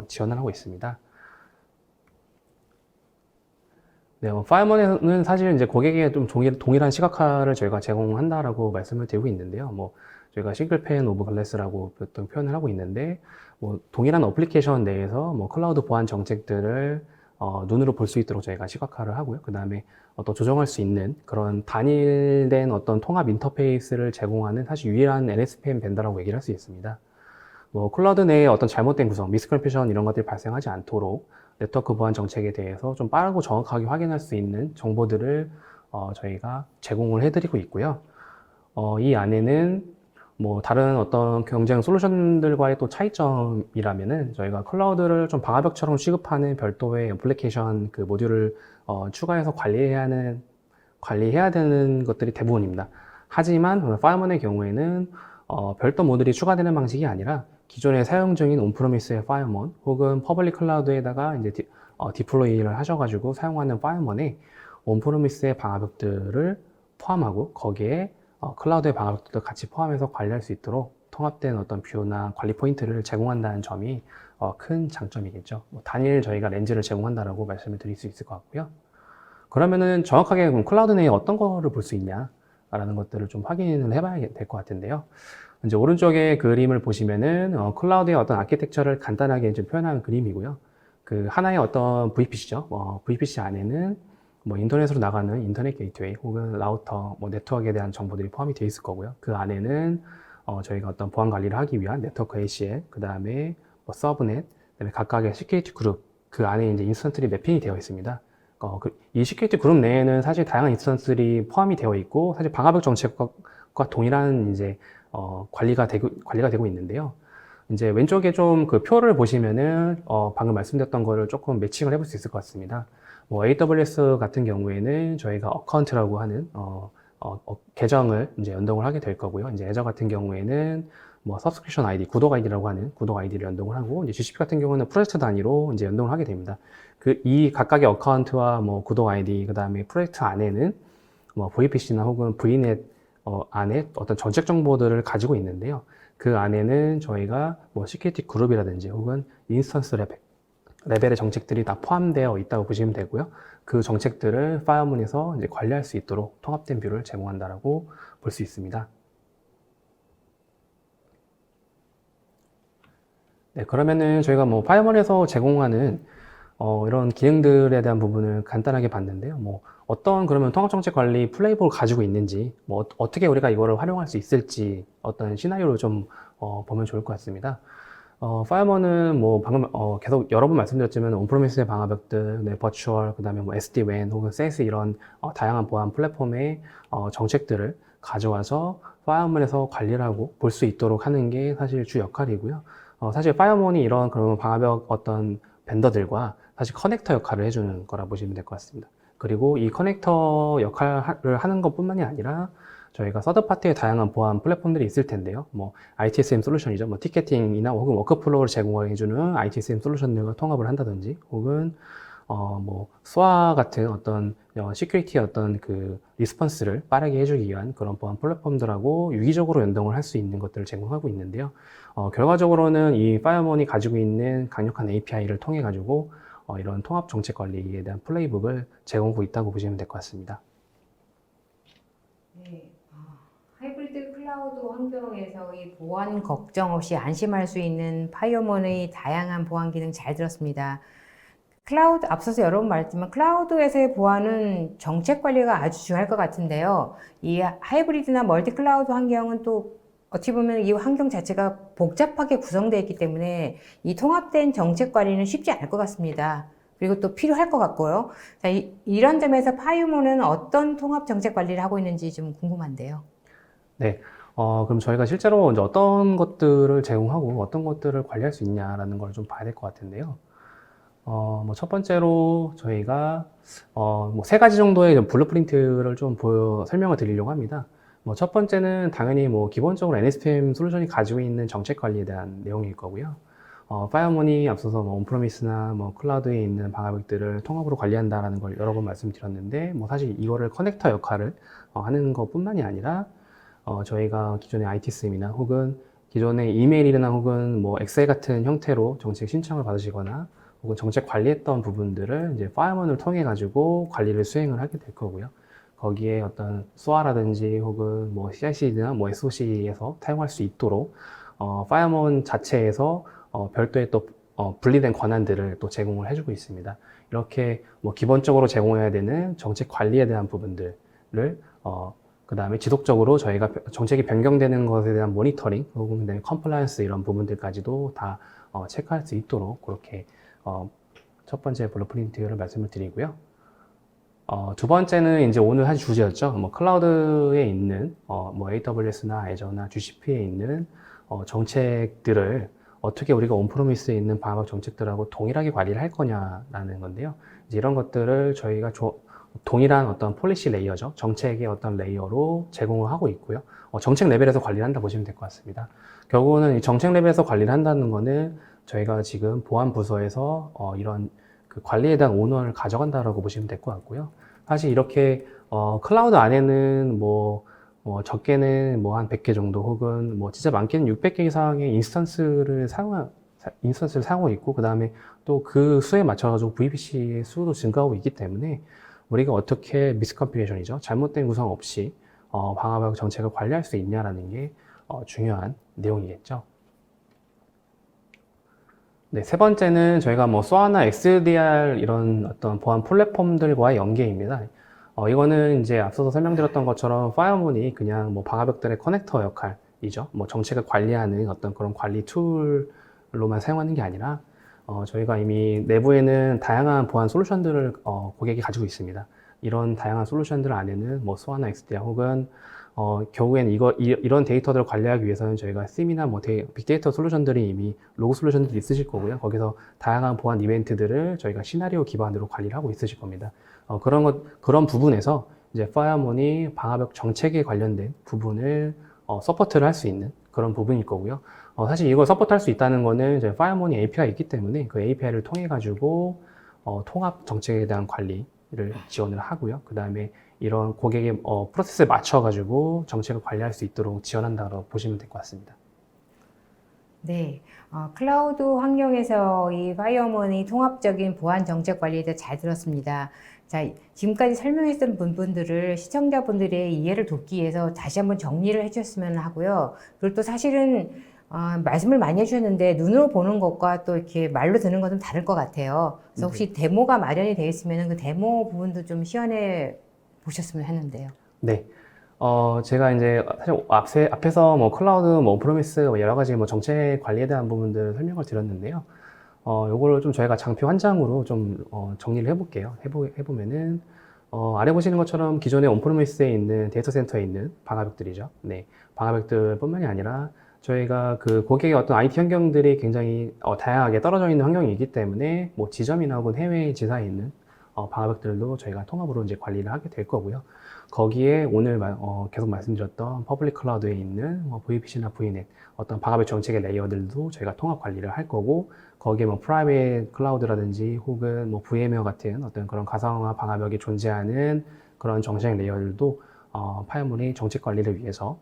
지원을 하고 있습니다. 네, 파이어몬은 사실 이제 고객에게 좀 동일한 시각화를 저희가 제공한다라고 말씀을 드리고 있는데요. 뭐 저희가 싱글 펜 오브 글래스라고 보통 표현을 하고 있는데, 뭐 동일한 어플리케이션 내에서 뭐 클라우드 보안 정책들을 눈으로 볼 수 있도록 저희가 시각화를 하고요. 그 다음에 또 조정할 수 있는 그런 단일된 어떤 통합 인터페이스를 제공하는 사실 유일한 NSPM 벤더라고 얘기를 할 수 있습니다. 뭐 클라우드 내에 어떤 잘못된 구성, 미스컨피션 이런 것들이 발생하지 않도록 네트워크 보안 정책에 대해서 좀 빠르고 정확하게 확인할 수 있는 정보들을 저희가 제공을 해드리고 있고요. 이 안에는 뭐 다른 어떤 경쟁 솔루션들과의 또 차이점이라면은 저희가 클라우드를 좀 방화벽처럼 취급하는 별도의 애플리케이션 그 모듈을 추가해서 관리해야 되는 것들이 대부분입니다. 하지만 파이어몬의 경우에는 별도 모듈이 추가되는 방식이 아니라 기존에 사용 중인 온프로미스의 파이어몬 혹은 퍼블릭 클라우드에다가 이제 디플로이를 하셔가지고 사용하는 파이어몬에 온프로미스의 방화벽들을 포함하고 거기에 클라우드의 방화벽들도 같이 포함해서 관리할 수 있도록 통합된 어떤 뷰나 관리 포인트를 제공한다는 점이 큰 장점이겠죠. 뭐 단일 저희가 렌즈를 제공한다라고 말씀을 드릴 수 있을 것 같고요. 그러면은 정확하게 그럼 클라우드 내에 어떤 거를 볼 수 있냐라는 것들을 좀 확인을 해봐야 될 것 같은데요. 이제 오른쪽에 그림을 보시면은 클라우드의 어떤 아키텍처를 간단하게 좀 표현한 그림이고요. 그 하나의 어떤 VPC죠. VPC 안에는 뭐 인터넷으로 나가는 인터넷 게이트웨이 혹은 라우터, 뭐 네트워크에 대한 정보들이 포함이 되어 있을 거고요. 그 안에는 저희가 어떤 보안 관리를 하기 위한 네트워크 ACL, 그 다음에 뭐 서브넷, 그다음에 각각의 시큐리티 그룹, 그 안에 이제 인스턴트들이 매핑이 되어 있습니다. 이 시큐리티 그룹 내에는 사실 다양한 인스턴트들이 포함이 되어 있고, 사실 방화벽 정책과 동일한 이제 관리가 되고 있는데요. 이제 왼쪽에 좀 그 표를 보시면은 방금 말씀드렸던 거를 조금 매칭을 해볼 수 있을 것 같습니다. 뭐 AWS 같은 경우에는 저희가 어카운트라고 하는 계정을 이제 연동을 하게 될 거고요. 이제 애저 같은 경우에는 뭐 서브스크립션 아이디, 구독 아이디라고 하는 구독 아이디를 연동을 하고, 이제 GCP 같은 경우는 프로젝트 단위로 이제 연동을 하게 됩니다. 이 각각의 어카운트와 뭐 구독 아이디, 그 다음에 프로젝트 안에는 뭐 VPC나 혹은 VNet 안에 어떤 정책 정보들을 가지고 있는데요. 그 안에는 저희가 뭐 시큐리티 그룹이라든지 혹은 인스턴스 레벨의 정책들이 다 포함되어 있다고 보시면 되고요. 그 정책들을 파이어몬에서 이제 관리할 수 있도록 통합된 뷰를 제공한다라고 볼 수 있습니다. 네, 그러면은 저희가 뭐 파이어몬에서 제공하는 이런 기능들에 대한 부분을 간단하게 봤는데요. 뭐 어떤 그러면 통합정책 관리 플레이북을 가지고 있는지, 뭐 어떻게 우리가 이거를 활용할 수 있을지 어떤 시나리오를 좀 보면 좋을 것 같습니다. 파이어몬은 뭐 방금 계속 여러 번 말씀드렸지만 온프로미스의 방화벽들, 네, 버추얼, 그다음에 뭐 SD-WAN 혹은 SaaS 이런 다양한 보안 플랫폼의 정책들을 가져와서 파이어몬에서 관리를 하고 볼 수 있도록 하는 게 사실 주 역할이고요. 사실 파이어몬이 이런 그런 방화벽 어떤 벤더들과 사실 커넥터 역할을 해주는 거라 보시면 될 것 같습니다. 그리고 이 커넥터 역할을 하는 것뿐만이 아니라 저희가 서드파티의 다양한 보안 플랫폼들이 있을 텐데요. 뭐 ITSM 솔루션이죠. 뭐 티켓팅이나 혹은 워크플로우를 제공해주는 ITSM 솔루션들과 통합을 한다든지, 혹은 뭐 SOA 같은 어떤 시큐리티 어떤 그 리스폰스를 빠르게 해주기 위한 그런 보안 플랫폼들하고 유기적으로 연동을 할 수 있는 것들을 제공하고 있는데요. 결과적으로는 이 파이어몬이 가지고 있는 강력한 API를 통해 가지고 이런 통합 정책 관리에 대한 플레이북을 제공하고 있다고 보시면 될 것 같습니다. 네. 하이브리드 클라우드 환경에서의 보안 걱정 없이 안심할 수 있는 파이어몬의 다양한 보안 기능 잘 들었습니다. 클라우드, 앞서서 여러 번 말했지만 클라우드에서의 보안은 정책 관리가 아주 중요할 것 같은데요. 이 하이브리드나 멀티 클라우드 환경은 또 어떻게 보면 이 환경 자체가 복잡하게 구성되어 있기 때문에 이 통합된 정책 관리는 쉽지 않을 것 같습니다. 그리고 또 필요할 것 같고요. 자, 이런 점에서 파이어몬은 어떤 통합 정책 관리를 하고 있는지 좀 궁금한데요. 네. 그럼 저희가 실제로 이제 어떤 것들을 제공하고 어떤 것들을 관리할 수 있냐라는 걸 좀 봐야 될 것 같은데요. 뭐 첫 번째로 저희가 뭐 세 가지 정도의 블루프린트를 좀 설명을 드리려고 합니다. 뭐 첫 번째는 당연히 뭐 기본적으로 NSPM 솔루션이 가지고 있는 정책 관리에 대한 내용일 거고요. 파이어몬이 앞서서 뭐 온프로미스나 뭐 클라우드에 있는 방화벽들을 통합으로 관리한다라는 걸 여러 번 말씀드렸는데, 뭐 사실 이거를 커넥터 역할을 하는 것뿐만이 아니라 저희가 기존의 ITSM이나 혹은 기존의 이메일이나 혹은 뭐 엑셀 같은 형태로 정책 신청을 받으시거나 혹은 정책 관리했던 부분들을 이제 파이어문을 통해 가지고 관리를 수행을 하게 될 거고요. 거기에 어떤 SOA라든지 혹은 뭐 CI/CD나 뭐 SOC에서 사용할 수 있도록 파이어문 자체에서 별도의 또 분리된 권한들을 또 제공을 해주고 있습니다. 이렇게 뭐 기본적으로 제공해야 되는 정책 관리에 대한 부분들을 그 다음에 지속적으로 저희가 정책이 변경되는 것에 대한 모니터링 혹은 그다음에 컴플라이언스 이런 부분들까지도 다 체크할 수 있도록 그렇게 첫 번째 블루프린트를 말씀을 드리고요. 두 번째는 이제 오늘 한 주제였죠. 뭐 클라우드에 있는 뭐 AWS나 애저나 GCP에 있는 정책들을 어떻게 우리가 온프로미스에 있는 방역 정책들하고 동일하게 관리를 할 거냐라는 건데요. 이제 이런 것들을 저희가 동일한 어떤 폴리시 레이어죠. 정책의 어떤 레이어로 제공을 하고 있고요. 정책 레벨에서 관리를 한다 보시면 될 것 같습니다. 결국은 이 정책 레벨에서 관리를 한다는 거는 저희가 지금 보안 부서에서 이런 그 관리에 대한 오너를 가져간다라고 보시면 될 것 같고요. 사실 이렇게 클라우드 안에는 적게는 뭐 한 100개 정도 혹은 뭐 진짜 많게는 600개 이상의 인스턴스를 사용하고 있고 그 다음에 또 그 수에 맞춰가지고 VPC의 수도 증가하고 있기 때문에 우리가 어떻게 미스컴피레이션이죠. 잘못된 구성 없이 방화벽 정책을 관리할 수 있냐라는 게 중요한 내용이겠죠. 네, 세 번째는 저희가 뭐 SOA나 XDR 이런 어떤 보안 플랫폼들과의 연계입니다. 이거는 이제 앞서서 설명드렸던 것처럼 파이어문이 그냥 뭐 방화벽들의 커넥터 역할이죠. 뭐 정책을 관리하는 어떤 그런 관리 툴로만 사용하는 게 아니라 저희가 이미 내부에는 다양한 보안 솔루션들을 고객이 가지고 있습니다. 이런 다양한 솔루션들 안에는 뭐 SOA나 XDR 혹은 결국엔 이런 데이터들을 관리하기 위해서는 저희가 SIEM이나 뭐 빅데이터 솔루션들이 이미 로그 솔루션들이 있으실 거고요. 거기서 다양한 보안 이벤트들을 저희가 시나리오 기반으로 관리를 하고 있으실 겁니다. 그런 부분에서 이제 파이어문이 방화벽 정책에 관련된 부분을 서포트를 할 수 있는 그런 부분일 거고요. 사실 이걸 서포트할 수 있다는 거는 이제 파이어문이 API가 있기 때문에 그 API를 통해 가지고 통합 정책에 대한 관리를 지원을 하고요. 그 다음에 이런 고객의 프로세스에 맞춰가지고 정책을 관리할 수 있도록 지원한다고 보시면 될 것 같습니다. 네, 클라우드 환경에서 이 파이어문이 통합적인 보안 정책 관리에 대해 잘 들었습니다. 자, 지금까지 설명했던 부분들을 시청자분들의 이해를 돕기 위해서 다시 한번 정리를 해주셨으면 하고요. 그리고 또 사실은 말씀을 많이 해주셨는데 눈으로 보는 것과 또 이렇게 말로 듣는 것은 다를 것 같아요. 그래서 혹시 데모가 마련이 되어 있으면 그 데모 부분도 좀 시연해 보셨으면 했는데요. 네. 제가 이제 사실 앞에서 뭐 클라우드, 뭐 프로미스, 뭐 여러 가지 뭐 정책 관리에 대한 부분들 설명을 드렸는데요. 요거를 좀 저희가 장표 한 장으로 좀 정리를 해볼게요. 해보면은 아래 보시는 것처럼 기존의 온프로미스에 있는 데이터 센터에 있는 방화벽들이죠. 네, 방화벽들뿐만이 아니라 저희가 그 고객의 어떤 IT 환경들이 굉장히 다양하게 떨어져 있는 환경이기 때문에 뭐 지점이나 혹은 해외 지사에 있는 방화벽들도 저희가 통합으로 이제 관리를 하게 될 거고요. 거기에 오늘 계속 말씀드렸던 퍼블릭 클라우드에 있는 VPC나 VNet 어떤 방화벽 정책의 레이어들도 저희가 통합 관리를 할 거고 거기에 뭐 프라이빗 클라우드라든지 혹은 뭐 VMware 같은 어떤 그런 가상화 방화벽이 존재하는 그런 정책 레이어들도 파이어문이 정책 관리를 위해서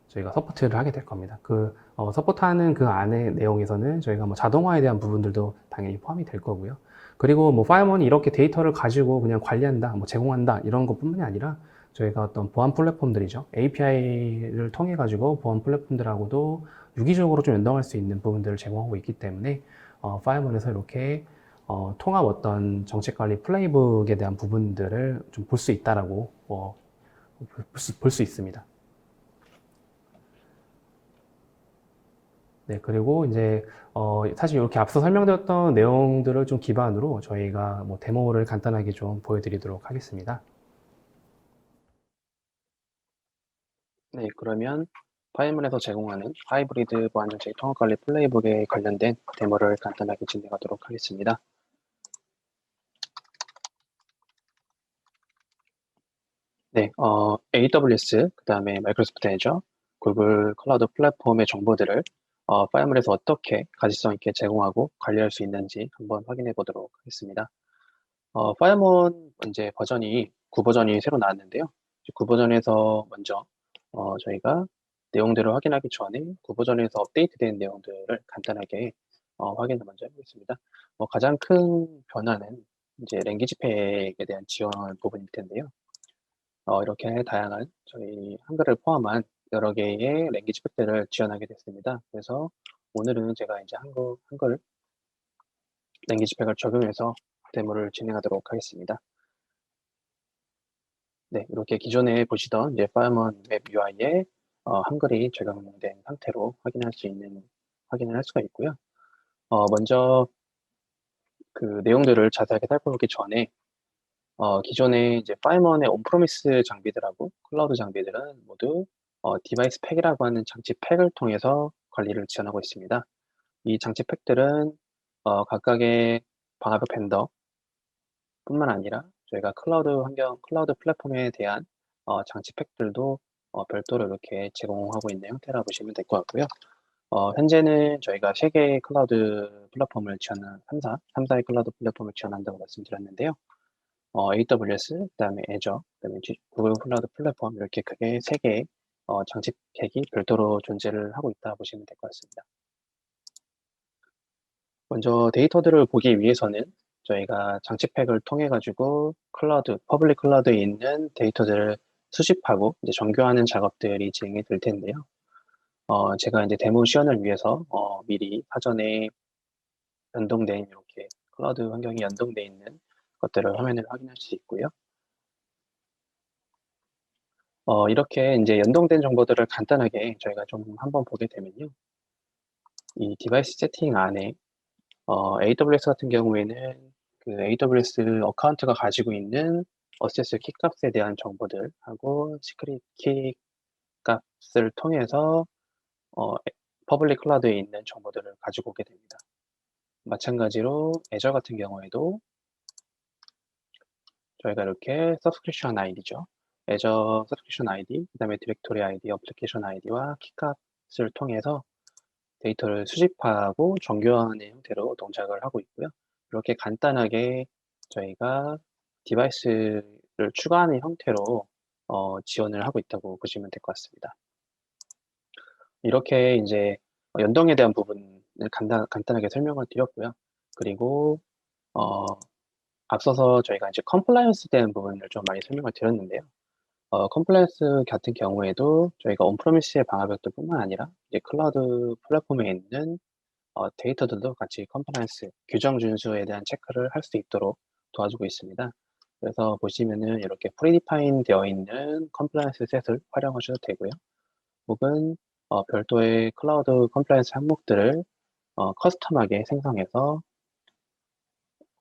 저희가 서포트를 하게 될 겁니다. 서포트하는 그 안의 내용에서는 저희가 뭐 자동화에 대한 부분들도 당연히 포함이 될 거고요. 그리고 뭐 파이어문이 이렇게 데이터를 가지고 그냥 관리한다, 뭐 제공한다 이런 것뿐만이 아니라 저희가 어떤 보안 플랫폼들이죠. API를 통해 가지고 보안 플랫폼들하고도 유기적으로 좀 연동할 수 있는 부분들을 제공하고 있기 때문에 파이어문에서 이렇게 통합 어떤 정책 관리 플레이북에 대한 부분들을 좀 볼 수 있다라고 볼 수 있습니다. 네, 그리고 이제, 사실 이렇게 앞서 설명드렸던 내용들을 좀 기반으로 저희가 뭐 데모를 간단하게 좀 보여드리도록 하겠습니다. 네, 그러면 파이문에서 제공하는 하이브리드 보안정책 통합관리 플레이북에 관련된 데모를 간단하게 진행하도록 하겠습니다. 네, AWS, 그 다음에 마이크로소프트 애저, 구글 클라우드 플랫폼의 정보들을 파이어문에서 어떻게 가시성 있게 제공하고 관리할 수 있는지 한번 확인해 보도록 하겠습니다. 파이어문 이제 버전이 9버전이 새로 나왔는데요. 9버전에서 먼저 저희가 내용들을 확인하기 전에 구버전에서 업데이트된 내용들을 간단하게 확인을 먼저 해보겠습니다. 가장 큰 변화는 이제 랭귀지 팩에 대한 지원 부분일 텐데요. 이렇게 다양한 저희 한글을 포함한 여러 개의 랭귀지 팩들을 지원하게 됐습니다. 그래서 오늘은 제가 이제 한글 랭귀지 팩을 적용해서 데모를 진행하도록 하겠습니다. 네, 이렇게 기존에 보시던 이제 파이어먼 웹 UI에 한글이 적용된 상태로 확인을 할 수가 있고요. 먼저 그 내용들을 자세하게 살펴보기 전에 기존에 이제 파이먼의 온프로미스 장비들하고 클라우드 장비들은 모두 디바이스 팩이라고 하는 장치 팩을 통해서 관리를 지원하고 있습니다. 이 장치 팩들은 각각의 방화벽 벤더뿐만 아니라 저희가 클라우드 플랫폼에 대한 장치 팩들도 별도로 이렇게 제공하고 있는 형태라 보시면 될 것 같고요. 현재는 저희가 3개의 클라우드 플랫폼을 지원한 3사의 클라우드 플랫폼을 지원한다고 말씀드렸는데요. AWS, 그다음에 Azure, 그다음에 구글 클라우드 플랫폼 이렇게 크게 3개의 장치팩이 별도로 존재를 하고 있다 보시면 될 것 같습니다. 먼저 데이터들을 보기 위해서는 저희가 장치팩을 통해 가지고 퍼블릭 클라우드에 있는 데이터들을 수집하고 이제 정교하는 작업들이 진행이 될 텐데요. 제가 이제 데모 시연을 위해서 미리 사전에 연동된 이렇게 클라우드 환경이 연동되어 있는 것들을 화면을 확인할 수 있고요. 이렇게 이제 연동된 정보들을 간단하게 저희가 좀 한번 보게 되면요. 이 디바이스 세팅 안에 AWS 같은 경우에는 그 AWS 어카운트가 가지고 있는 어세스 키 값에 대한 정보들하고 시크릿 키 값을 통해서 퍼블릭 클라우드에 있는 정보들을 가지고 오게 됩니다. 마찬가지로 Azure 같은 경우에도 저희가 이렇게 서브스크립션 아이디죠. Azure 서브스크립션 아이디, 그 다음에 디렉토리 아이디, 어플리케이션 아이디와 키값을 통해서 데이터를 수집하고 정교화하는 형태로 동작을 하고 있고요. 이렇게 간단하게 저희가 디바이스를 추가하는 형태로 지원을 하고 있다고 보시면 될 것 같습니다. 이렇게 이제 연동에 대한 부분을 간단하게 설명을 드렸고요. 그리고 앞서서 저희가 이제 컴플라이언스에 대한 부분을 좀 많이 설명을 드렸는데요. 컴플라이언스 같은 경우에도 저희가 온프로미스의 방화벽들뿐만 아니라 이제 클라우드 플랫폼에 있는 데이터들도 같이 컴플라이언스, 규정 준수에 대한 체크를 할 수 있도록 도와주고 있습니다. 그래서 보시면은 이렇게 프리디파인 되어 있는 컴플라이언스 셋을 활용하셔도 되고요. 혹은 별도의 클라우드 컴플라이언스 항목들을 커스텀하게 생성해서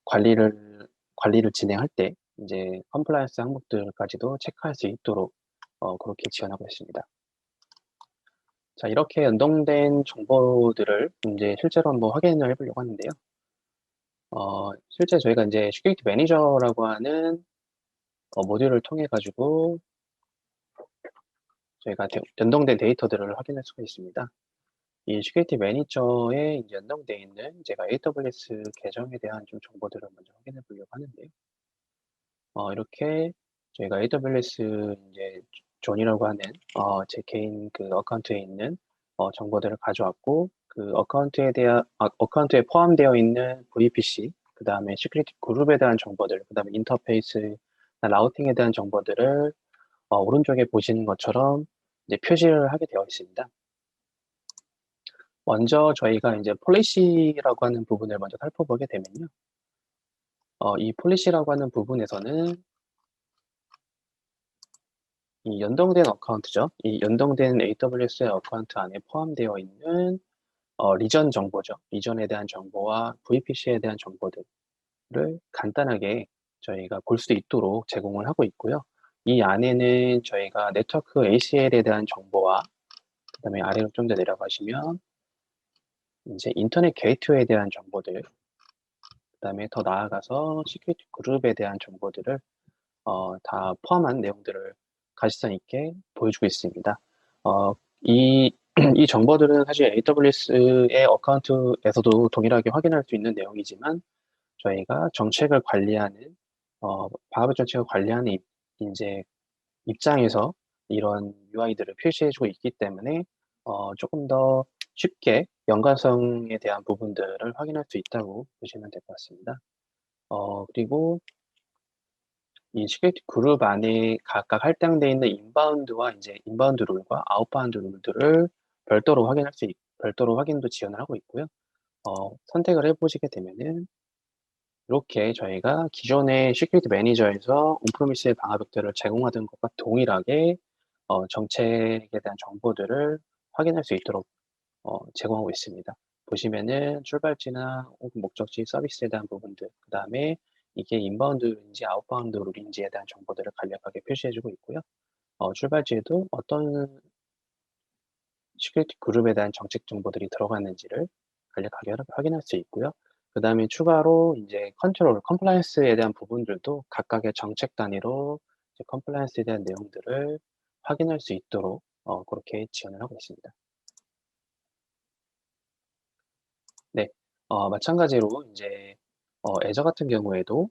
관리를 진행할 때 이제 컴플라이언스 항목들까지도 체크할 수 있도록 그렇게 지원하고 있습니다. 자, 이렇게 연동된 정보들을 이제 실제로 한번 확인을 해보려고 하는데요. 실제 저희가 이제 시큐리티 매니저라고 하는 모듈을 통해 가지고 저희가 연동된 데이터들을 확인할 수가 있습니다. 이 시큐리티 매니저에 이제 연동되어 있는 제가 AWS 계정에 대한 좀 정보들을 먼저 확인해 보려고 하는데요. 이렇게 저희가 AWS 이제 존이라고 하는 제 개인 그 어카운트에 있는 정보들을 가져왔고 그 어카운트에 포함되어 있는 VPC, 그 다음에 시큐리티 그룹에 대한 정보들, 그 다음에 인터페이스, 라우팅에 대한 정보들을 오른쪽에 보시는 것처럼 이제 표시를 하게 되어 있습니다. 먼저 저희가 이제 폴리시라고 하는 부분을 먼저 살펴보게 되면요. 이 폴리시라고 하는 부분에서는 이 연동된 어카운트죠. 이 연동된 AWS 어카운트 안에 포함되어 있는 리전 정보죠. 리전에 대한 정보와 VPC에 대한 정보들을 간단하게 저희가 볼 수 있도록 제공을 하고 있고요. 이 안에는 저희가 네트워크 ACL에 대한 정보와 그다음에 아래로 좀 더 내려가시면 이제 인터넷 게이트웨이에 대한 정보들, 그다음에 더 나아가서 시큐리티 그룹에 대한 정보들을 다 포함한 내용들을 가시성 있게 보여주고 있습니다. 이, 이 정보들은 사실 AWS의 어카운트에서도 동일하게 확인할 수 있는 내용이지만 저희가 정책을 관리하는 방화벽 정책을 관리하는 이제 입장에서 이런 UI들을 표시해주고 있기 때문에 조금 더 쉽게 연관성에 대한 부분들을 확인할 수 있다고 보시면 될 것 같습니다. 그리고 이 시큐리티 그룹 안에 각각 할당되어 있는 인바운드와 이제 인바운드 룰과 아웃바운드 룰들을 별도로 확인도 지원을 하고 있고요. 선택을 해보시게 되면은 이렇게 저희가 기존의 시큐리티 매니저에서 온프리미스의 방화벽들을 제공하던 것과 동일하게 정책에 대한 정보들을 확인할 수 있도록 제공하고 있습니다. 보시면은 출발지나 혹은 목적지 서비스에 대한 부분들, 그 다음에 이게 인바운드인지 아웃바운드 룰인지에 대한 정보들을 간략하게 표시해주고 있고요. 출발지에도 어떤 시큐리티 그룹에 대한 정책 정보들이 들어갔는지를 간략하게 확인할 수 있고요. 그 다음에 추가로 이제 컴플라이언스에 대한 부분들도 각각의 정책 단위로 이제 컴플라이언스에 대한 내용들을 확인할 수 있도록 그렇게 지원을 하고 있습니다. 네, 마찬가지로 이제 애저 같은 경우에도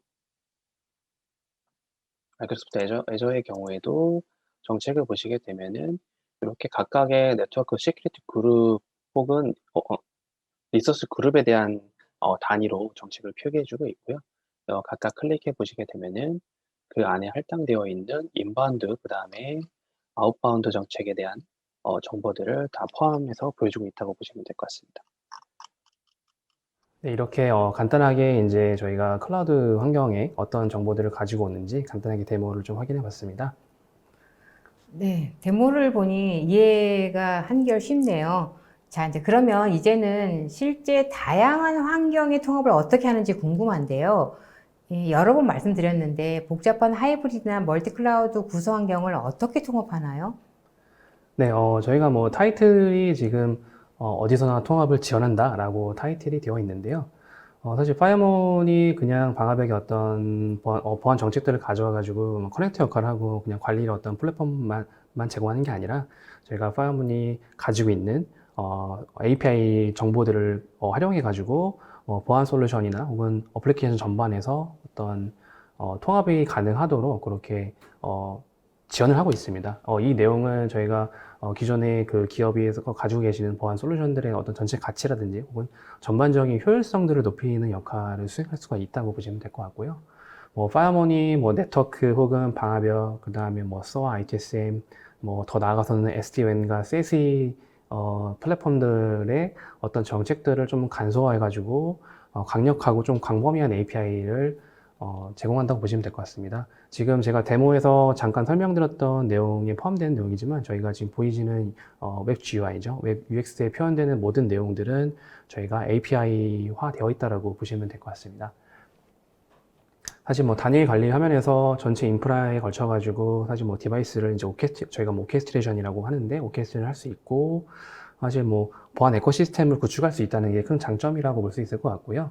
마이크로소프트 애저의 경우에도 정책을 보시게 되면은 이렇게 각각의 네트워크 시큐리티 그룹 혹은 리소스 그룹에 대한 단위로 정책을 표기해주고 있고요. 각각 클릭해 보시게 되면은 그 안에 할당되어 있는 인바운드 그 다음에 아웃바운드 정책에 대한 정보들을 다 포함해서 보여주고 있다고 보시면 될 것 같습니다. 네, 이렇게 간단하게 이제 저희가 클라우드 환경에 어떤 정보들을 가지고 오는지 간단하게 데모를 좀 확인해 봤습니다. 네, 데모를 보니 이해가 한결 쉽네요. 자, 이제 그러면 이제는 실제 다양한 환경의 통합을 어떻게 하는지 궁금한데요. 여러 번 말씀드렸는데 복잡한 하이브리드나 멀티클라우드 구성 환경을 어떻게 통합하나요? 네, 저희가 뭐 타이틀이 지금 어디서나 통합을 지원한다라고 타이틀이 되어 있는데요. 사실 파이어몬이 그냥 방화벽의 어떤 보안 정책들을 가져와가지고 커넥터 역할을 하고 그냥 관리를 어떤 플랫폼만 제공하는 게 아니라 저희가 파이어몬이 가지고 있는 API 정보들을 활용해가지고 보안 솔루션이나 혹은 어플리케이션 전반에서 어떤 통합이 가능하도록 그렇게 지원을 하고 있습니다. 이 내용은 저희가 기존의 그 기업이 가지고 계시는 보안 솔루션들의 어떤 전체 가치라든지 혹은 전반적인 효율성들을 높이는 역할을 수행할 수가 있다고 보시면 될 것 같고요. 파이어몬이 네트워크 혹은 방화벽, 그 다음에 SOA, ITSM, 더 나아가서는 SD-WAN과 SASE 플랫폼들의 어떤 정책들을 좀 간소화해가지고 강력하고 좀 광범위한 API를 제공한다고 보시면 될 것 같습니다. 지금 제가 데모에서 잠깐 설명드렸던 내용에 포함되는 내용이지만 저희가 지금 보이지는 웹 GUI죠. 웹 UX에 표현되는 모든 내용들은 저희가 API화 되어 있다고 보시면 될 것 같습니다. 사실 단일 관리 화면에서 전체 인프라에 걸쳐가지고 사실 디바이스를 이제 저희가 오케스트레이션이라고 하는데 오케스트레이션 할 수 있고 사실 보안 에코시스템을 구축할 수 있다는 게 큰 장점이라고 볼 수 있을 것 같고요.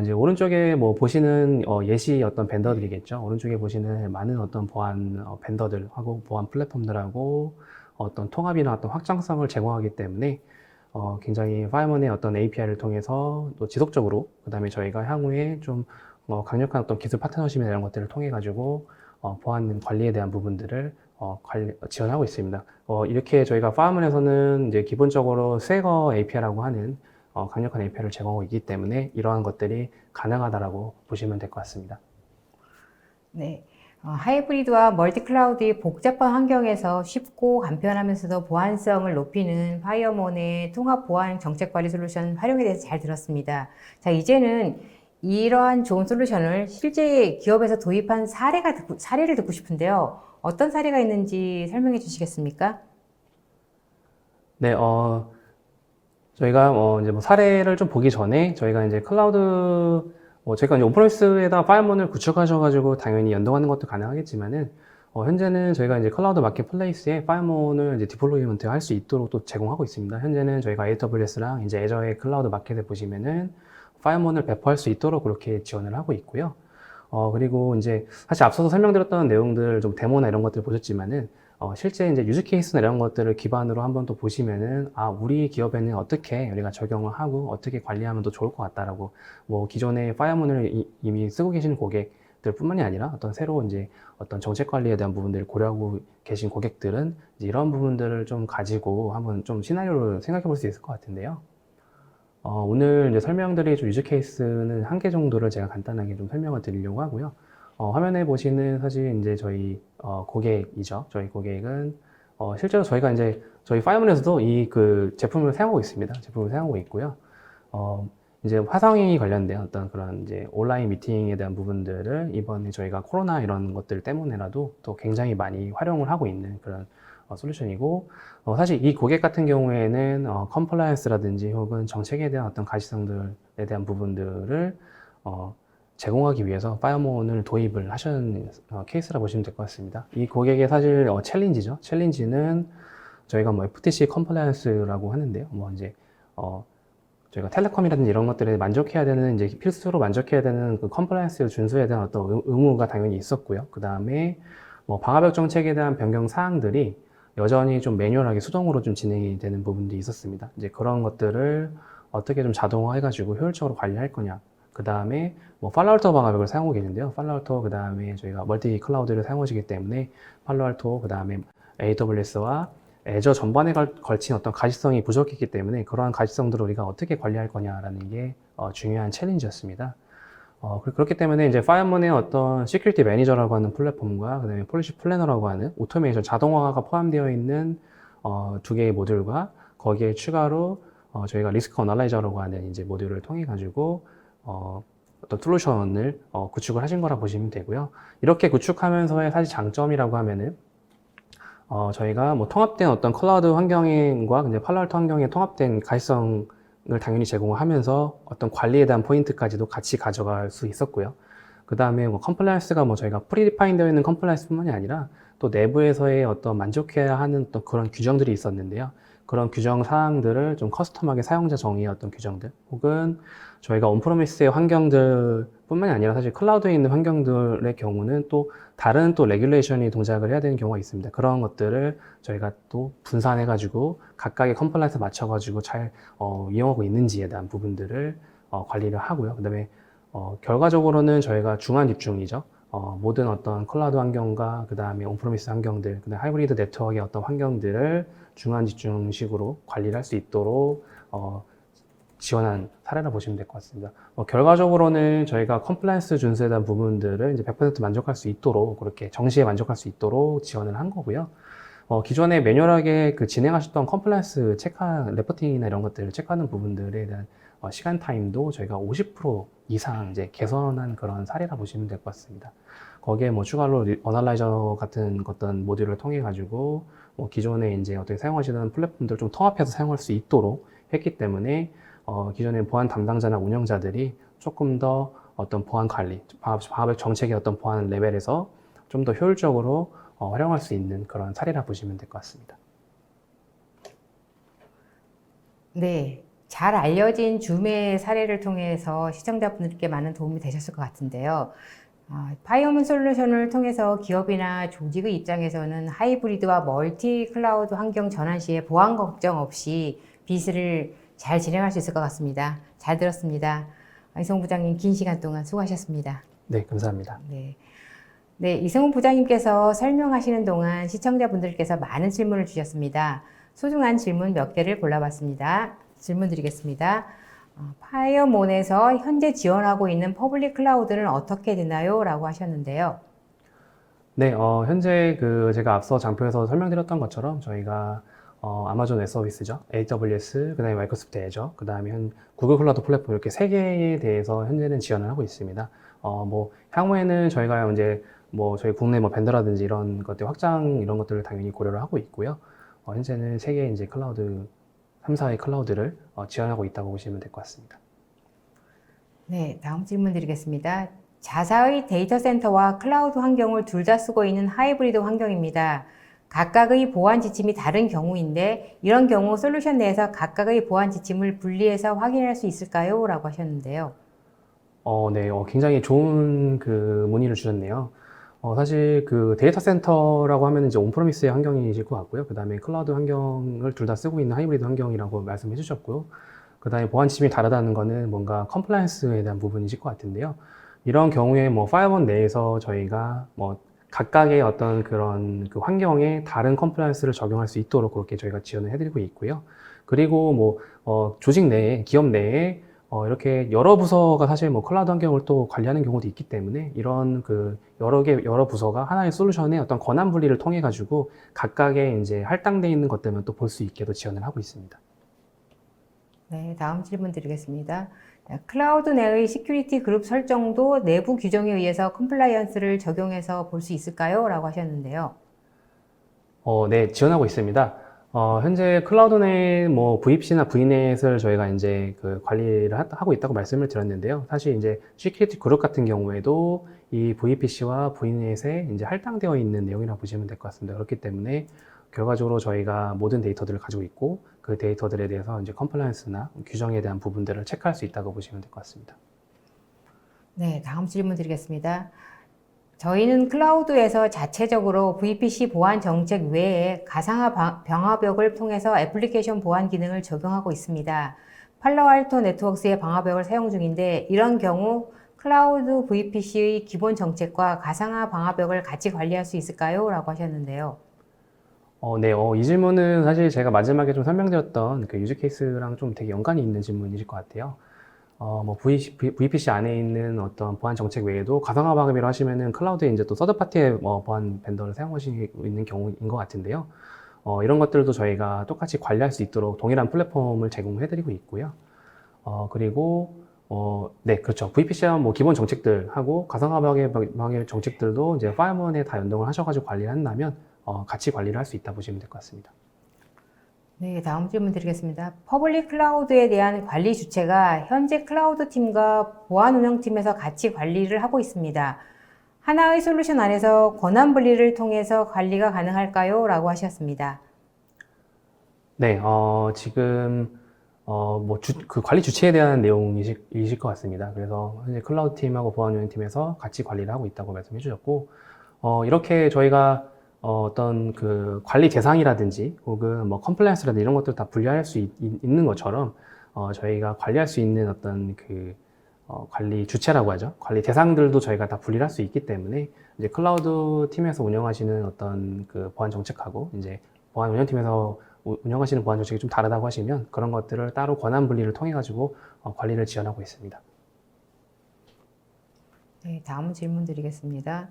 이제 오른쪽에 보시는 예시 어떤 벤더들이겠죠. 오른쪽에 보시는 많은 어떤 보안 벤더들하고 보안 플랫폼들하고 어떤 통합이나 어떤 확장성을 제공하기 때문에 굉장히 파이어몬의 어떤 API를 통해서 또 지속적으로 그 다음에 저희가 향후에 좀 강력한 어떤 기술 파트너십이나 이런 것들을 통해 가지고 보안 관리에 대한 부분들을 지원하고 있습니다. 이렇게 저희가 파이어몬에서는 이제 기본적으로 쇠거 API라고 하는 강력한 API를 제공하고 있기 때문에 이러한 것들이 가능하다라고 보시면 될 것 같습니다. 네. 하이브리드와 멀티클라우드의 복잡한 환경에서 쉽고 간편하면서도 보안성을 높이는 파이어몬의 통합 보안 정책 관리 솔루션 활용에 대해서 잘 들었습니다. 자, 이제는 이러한 좋은 솔루션을 실제 기업에서 도입한 사례를 듣고 싶은데요. 어떤 사례가 있는지 설명해 주시겠습니까? 네, 저희가 이제 사례를 좀 보기 전에 저희가 이제 클라우드 저희가 이제 온프레미스에다 파이어몬을 구축하셔가지고 당연히 연동하는 것도 가능하겠지만은 현재는 저희가 이제 클라우드 마켓플레이스에 파이어몬을 이제 디플로이먼트 할 수 있도록 또 제공하고 있습니다. 현재는 저희가 AWS랑 이제 애저의 클라우드 마켓에 보시면은 파이어몬을 배포할 수 있도록 그렇게 지원을 하고 있고요. 그리고 이제 사실 앞서서 설명드렸던 내용들 좀 데모나 이런 것들 보셨지만은 실제 이제 유즈 케이스나 이런 것들을 기반으로 한번 또 보시면은 우리 기업에는 어떻게 우리가 적용을 하고 어떻게 관리하면 더 좋을 것 같다라고 기존에 파이어몬을 이미 쓰고 계신 고객 뿐만이 아니라 어떤 새로 이제 어떤 정책 관리에 대한 부분들을 고려하고 계신 고객들은 이제 이런 부분들을 좀 가지고 한번 좀 시나리오를 생각해 볼 수 있을 것 같은데요. 오늘 이제 설명드릴 좀 유즈 케이스는 한 개 정도를 제가 간단하게 좀 설명을 드리려고 하고요. 화면에 보시는 사실 이제 저희 고객이죠. 저희 고객은 실제로 저희가 이제 저희 파이어문에서도 이 그 제품을 사용하고 있습니다. 제품을 사용하고 있고요. 이제 화성이 관련된 어떤 그런 이제 온라인 미팅에 대한 부분들을 이번에 저희가 코로나 이런 것들 때문에라도 또 굉장히 많이 활용을 하고 있는 그런 솔루션이고, 사실 이 고객 같은 경우에는 컴플라이언스라든지 혹은 정책에 대한 어떤 가시성들에 대한 부분들을 제공하기 위해서 파이어몬을 도입을 하신 케이스라 보시면 될 것 같습니다. 이 고객의 사실 챌린지죠. 챌린지는 저희가 뭐 FTC 컴플라이언스라고 하는데요. 뭐 이제 저희가 텔레콤이라든지 이런 것들에 만족해야 되는, 이제 필수로 만족해야 되는 그 컴플라이언스 준수에 대한 어떤 의무가 당연히 있었고요. 그 다음에 뭐 방화벽 정책에 대한 변경 사항들이 여전히 좀 매뉴얼하게 수동으로 좀 진행이 되는 부분도 있었습니다. 이제 그런 것들을 어떻게 좀 자동화해가지고 효율적으로 관리할 거냐. 그 다음에 뭐 팔로알토 방화벽을 사용하고 계신데요. 팔로알토, 그 다음에 저희가 멀티 클라우드를 사용하시기 때문에 팔로알토, 그 다음에 AWS와 애저 전반에 걸친 어떤 가시성이 부족했기 때문에 그러한 가시성들을 우리가 어떻게 관리할 거냐라는 게 중요한 챌린지였습니다. 그렇기 때문에 이제 파이어문의 어떤 시큐리티 매니저라고 하는 플랫폼과 그다음에 폴리시 플래너라고 하는 오토메이션 자동화가 포함되어 있는 두 개의 모듈과 거기에 추가로 저희가 리스크 어널라이저라고 하는 이제 모듈을 통해 가지고 어떤 솔루션을 구축을 하신 거라 보시면 되고요. 이렇게 구축하면서의 사실 장점이라고 하면은 저희가 뭐 통합된 어떤 클라우드 환경과 이제 팔로알토 환경의 통합된 가시성을 당연히 제공을 하면서 어떤 관리에 대한 포인트까지도 같이 가져갈 수 있었고요. 그 다음에 뭐 컴플라이언스가 뭐 저희가 프리디파인 되어 있는 컴플라이언스뿐만이 아니라 또 내부에서의 어떤 만족해야 하는 어떤 그런 규정들이 있었는데요. 그런 규정 사항들을 좀 커스텀하게 사용자 정의의 어떤 규정들, 혹은 저희가 온프로미스의 환경들 뿐만이 아니라 사실 클라우드에 있는 환경들의 경우는 또 다른 또 레귤레이션이 동작을 해야 되는 경우가 있습니다. 그런 것들을 저희가 또 분산해가지고 각각의 컴플라이언스 맞춰가지고 잘 이용하고 있는지에 대한 부분들을 관리를 하고요. 그 다음에 결과적으로는 저희가 중간 집중이죠. 모든 어떤 클라우드 환경과 그 다음에 온프로미스 환경들, 그 다음에 하이브리드 네트워크의 어떤 환경들을 중간 집중식으로 관리를 할 수 있도록 지원한 사례라 보시면 될 것 같습니다. 결과적으로는 저희가 컴플라이언스 준수에 대한 부분들을 이제 100% 만족할 수 있도록, 그렇게 정시에 만족할 수 있도록 지원을 한 거고요. 기존에 매뉴얼하게 그 진행하셨던 컴플라이언스 레포팅이나 이런 것들을 체크하는 부분들에 대한 시간 타임도 저희가 50% 이상 이제 개선한 그런 사례라 보시면 될 것 같습니다. 거기에 뭐 추가로 어널라이저 같은 어떤 모듈을 통해 가지고 뭐 기존에 이제 어떻게 사용하시던 플랫폼들을 좀 통합해서 사용할 수 있도록 했기 때문에 기존의 보안 담당자나 운영자들이 조금 더 어떤 보안 관리, 방화벽 정책의 어떤 보안 레벨에서 좀 더 효율적으로 활용할 수 있는 그런 사례라 보시면 될 것 같습니다. 네, 잘 알려진 줌의 사례를 통해서 시청자분들께 많은 도움이 되셨을 것 같은데요. 파이어문 솔루션을 통해서 기업이나 조직의 입장에서는 하이브리드와 멀티 클라우드 환경 전환 시에 보안 걱정 없이 비즈를 잘 진행할 수 있을 것 같습니다. 잘 들었습니다. 이성훈 부장님 긴 시간 동안 수고하셨습니다. 네, 감사합니다. 네, 이성훈 부장님께서 설명하시는 동안 시청자분들께서 많은 질문을 주셨습니다. 소중한 질문 몇 개를 골라봤습니다. 질문 드리겠습니다. 파이어몬에서 현재 지원하고 있는 퍼블릭 클라우드는 어떻게 되나요? 라고 하셨는데요. 네, 현재 제가 앞서 장표에서 설명드렸던 것처럼 저희가 아마존 웹 서비스죠. AWS, 그 다음에 마이크로소프트 애저, 그 다음에 구글 클라우드 플랫폼 이렇게 세 개에 대해서 현재는 지원을 하고 있습니다. 뭐 향후에는 저희가 이제 뭐 저희 국내 뭐 벤더라든지 이런 것들 확장 이런 것들을 당연히 고려를 하고 있고요. 현재는 세 개의 이제 클라우드 3사의 클라우드를 지원하고 있다고 보시면 될 것 같습니다. 네, 다음 질문 드리겠습니다. 자사의 데이터 센터와 클라우드 환경을 둘 다 쓰고 있는 하이브리드 환경입니다. 각각의 보안 지침이 다른 경우인데 이런 경우 솔루션 내에서 각각의 보안 지침을 분리해서 확인할 수 있을까요? 라고 하셨는데요. 네, 굉장히 좋은 문의를 주셨네요. 사실 데이터 센터라고 하면 이제 온프로미스의 환경이실 것 같고요. 그 다음에 클라우드 환경을 둘 다 쓰고 있는 하이브리드 환경이라고 말씀해 주셨고요. 그 다음에 보안 지침이 다르다는 거는 뭔가 컴플라이언스에 대한 부분이실 것 같은데요. 이런 경우에 뭐 파이어원 내에서 저희가 뭐 각각의 어떤 그런 그 환경에 다른 컴플라이언스를 적용할 수 있도록 그렇게 저희가 지원을 해드리고 있고요. 그리고 뭐 조직 내에, 기업 내에 이렇게 여러 부서가 사실 뭐 클라우드 환경을 또 관리하는 경우도 있기 때문에 이런 그 여러 부서가 하나의 솔루션의 어떤 권한 분리를 통해 가지고 각각의 이제 할당되어 있는 것들만 또 볼 수 있게도 지원을 하고 있습니다. 네, 다음 질문 드리겠습니다. 클라우드 내의 시큐리티 그룹 설정도 내부 규정에 의해서 컴플라이언스를 적용해서 볼 수 있을까요? 라고 하셨는데요. 네, 지원하고 있습니다. 현재 클라우드 내 뭐 VPC나 VNet을 저희가 이제 그 관리를 하고 있다고 말씀을 드렸는데요. 사실 이제 시큐리티 그룹 같은 경우에도 이 VPC와 VNet에 이제 할당되어 있는 내용이라고 보시면 될 것 같습니다. 그렇기 때문에 결과적으로 저희가 모든 데이터들을 가지고 있고 그 데이터들에 대해서 이제 컴플라이언스나 규정에 대한 부분들을 체크할 수 있다고 보시면 될 것 같습니다. 네, 다음 질문 드리겠습니다. 저희는 클라우드에서 자체적으로 VPC 보안 정책 외에 가상화 방화벽을 통해서 애플리케이션 보안 기능을 적용하고 있습니다. 팔로알토 네트워크스의 방화벽을 사용 중인데 이런 경우 클라우드 VPC의 기본 정책과 가상화 방화벽을 같이 관리할 수 있을까요? 라고 하셨는데요. 네, 이 질문은 사실 제가 마지막에 좀 설명드렸던 그 유즈 케이스랑 좀 되게 연관이 있는 질문이실 것 같아요. 뭐 VPC 안에 있는 어떤 보안 정책 외에도 가상화 방음이라 하시면은 클라우드에 이제 또 서드파티의 보안 벤더를 사용하시고 있는 경우인 것 같은데요. 이런 것들도 저희가 똑같이 관리할 수 있도록 동일한 플랫폼을 제공해드리고 있고요. 그리고 네, 그렇죠. VPC와 뭐 기본 정책들하고 가상화 방해 정책들도 이제 파이어원에 다 연동을 하셔가지고 관리를 한다면 같이 관리를 할 수 있다 보시면 될 것 같습니다. 네, 다음 질문 드리겠습니다. 퍼블릭 클라우드에 대한 관리 주체가 현재 클라우드 팀과 보안 운영팀에서 같이 관리를 하고 있습니다. 하나의 솔루션 안에서 권한 분리를 통해서 관리가 가능할까요? 라고 하셨습니다. 네, 지금 그 관리 주체에 대한 내용이실 것 같습니다. 그래서 현재 클라우드 팀하고 보안 운영팀에서 같이 관리를 하고 있다고 말씀해 주셨고, 이렇게 저희가 어떤 그 관리 대상이라든지 혹은 뭐 컴플라이언스라든지 이런 것들을 다 분리할 수 있는 것처럼 저희가 관리할 수 있는 어떤 그 관리 주체라고 하죠. 관리 대상들도 저희가 다 분리를 할 수 있기 때문에 이제 클라우드 팀에서 운영하시는 어떤 그 보안 정책하고 이제 보안 운영팀에서 운영하시는 보안 정책이 좀 다르다고 하시면 그런 것들을 따로 권한 분리를 통해 가지고 관리를 지원하고 있습니다. 네, 다음 질문 드리겠습니다.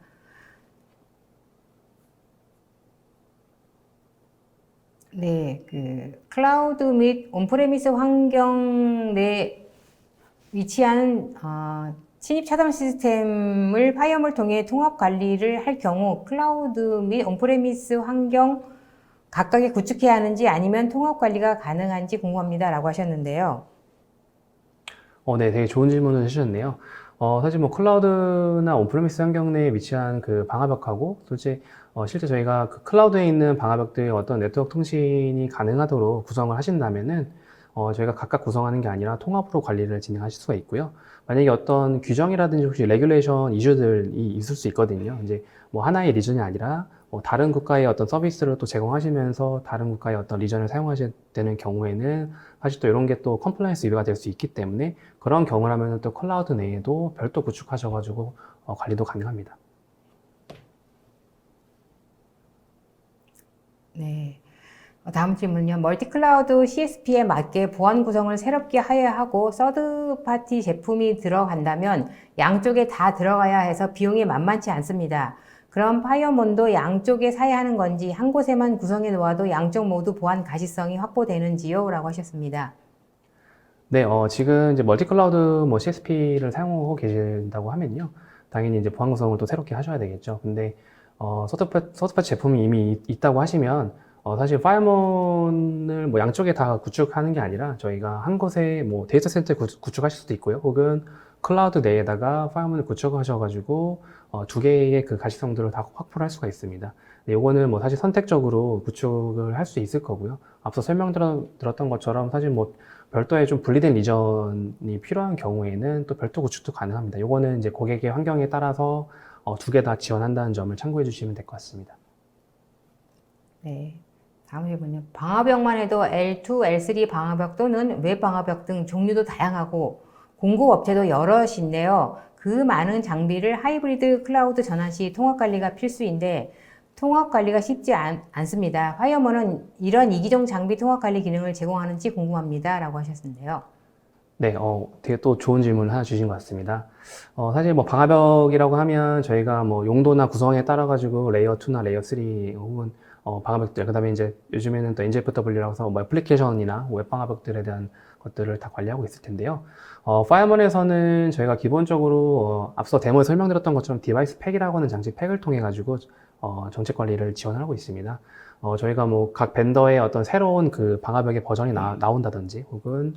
네, 그 클라우드 및 온프레미스 환경 내 위치한 침입 차단 시스템을 파이어몰 통해 통합 관리를 할 경우 클라우드 및 온프레미스 환경 각각에 구축해야 하는지 아니면 통합 관리가 가능한지 궁금합니다. 라고 하셨는데요. 네, 되게 좋은 질문을 해주셨네요. 사실 뭐 클라우드나 온프레미스 환경 내에 위치한 그 방화벽하고 실제 저희가 그 클라우드에 있는 방화벽들의 어떤 네트워크 통신이 가능하도록 구성을 하신다면은 저희가 각각 구성하는 게 아니라 통합으로 관리를 진행하실 수가 있고요. 만약에 어떤 규정이라든지 혹시 레귤레이션 이슈들이 있을 수 있거든요. 이제 뭐 하나의 리전이 아니라 다른 국가의 어떤 서비스를 또 제공하시면서 다른 국가의 어떤 리전을 사용하셔야 되는 경우에는 사실 또 이런 게 또 컴플라이언스 위배가 될 수 있기 때문에 그런 경우라면 또 클라우드 내에도 별도 구축하셔가지고 관리도 가능합니다. 네. 다음 질문은요. 멀티클라우드 CSP에 맞게 보안 구성을 새롭게 해야 하고 서드파티 제품이 들어간다면 양쪽에 다 들어가야 해서 비용이 만만치 않습니다. 그럼 파이어몬도 양쪽에 사야 하는 건지 한 곳에만 구성해 놓아도 양쪽 모두 보안 가시성이 확보되는지요? 라고 하셨습니다. 네, 지금 이제 멀티클라우드 뭐 CSP를 사용하고 계신다고 하면요. 당연히 이제 보안 구성을 또 새롭게 하셔야 되겠죠. 근데, 서드파티 제품이 이미 있다고 하시면, 사실 파이어몬을 뭐 양쪽에 다 구축하는 게 아니라 저희가 한 곳에 뭐 데이터 센터에 구축하실 수도 있고요. 혹은 클라우드 내에다가 파이어몬을 구축하셔가지고, 두 개의 그 가시성들을 다 확보를 할 수가 있습니다. 요거는 뭐 사실 선택적으로 구축을 할 수 있을 거고요. 앞서 설명드렸던 것처럼 사실 뭐 별도의 좀 분리된 리전이 필요한 경우에는 또 별도 구축도 가능합니다. 요거는 이제 고객의 환경에 따라서 두 개 다 지원한다는 점을 참고해 주시면 될 것 같습니다. 네. 다음 질문요. 방화벽만 해도 L2, L3 방화벽 또는 웹 방화벽 등 종류도 다양하고 공급업체도 여럿인데요. 그 많은 장비를 하이브리드 클라우드 전환 시 통합 관리가 필수인데 통합 관리가 쉽지 않습니다. 파이어먼은 이런 이기종 장비 통합 관리 기능을 제공하는지 궁금합니다. 라고 하셨는데요. 네, 되게 또 좋은 질문 하나 주신 것 같습니다. 사실 뭐 방화벽이라고 하면 저희가 뭐 용도나 구성에 따라 가지고 레이어 2나 레이어 3 혹은 방화벽들, 그 다음에 이제 요즘에는 또 NGFW라고 해서 뭐 애플리케이션이나 웹 방화벽들에 대한 것들을 다 관리하고 있을 텐데요. 파이어먼에서는 저희가 기본적으로 앞서 데모에 설명드렸던 것처럼 디바이스 팩이라고 하는 장치 팩을 통해 가지고 정책 관리를 지원하고 있습니다. 저희가 뭐 각 벤더의 어떤 새로운 그 방화벽의 버전이 나온다든지 혹은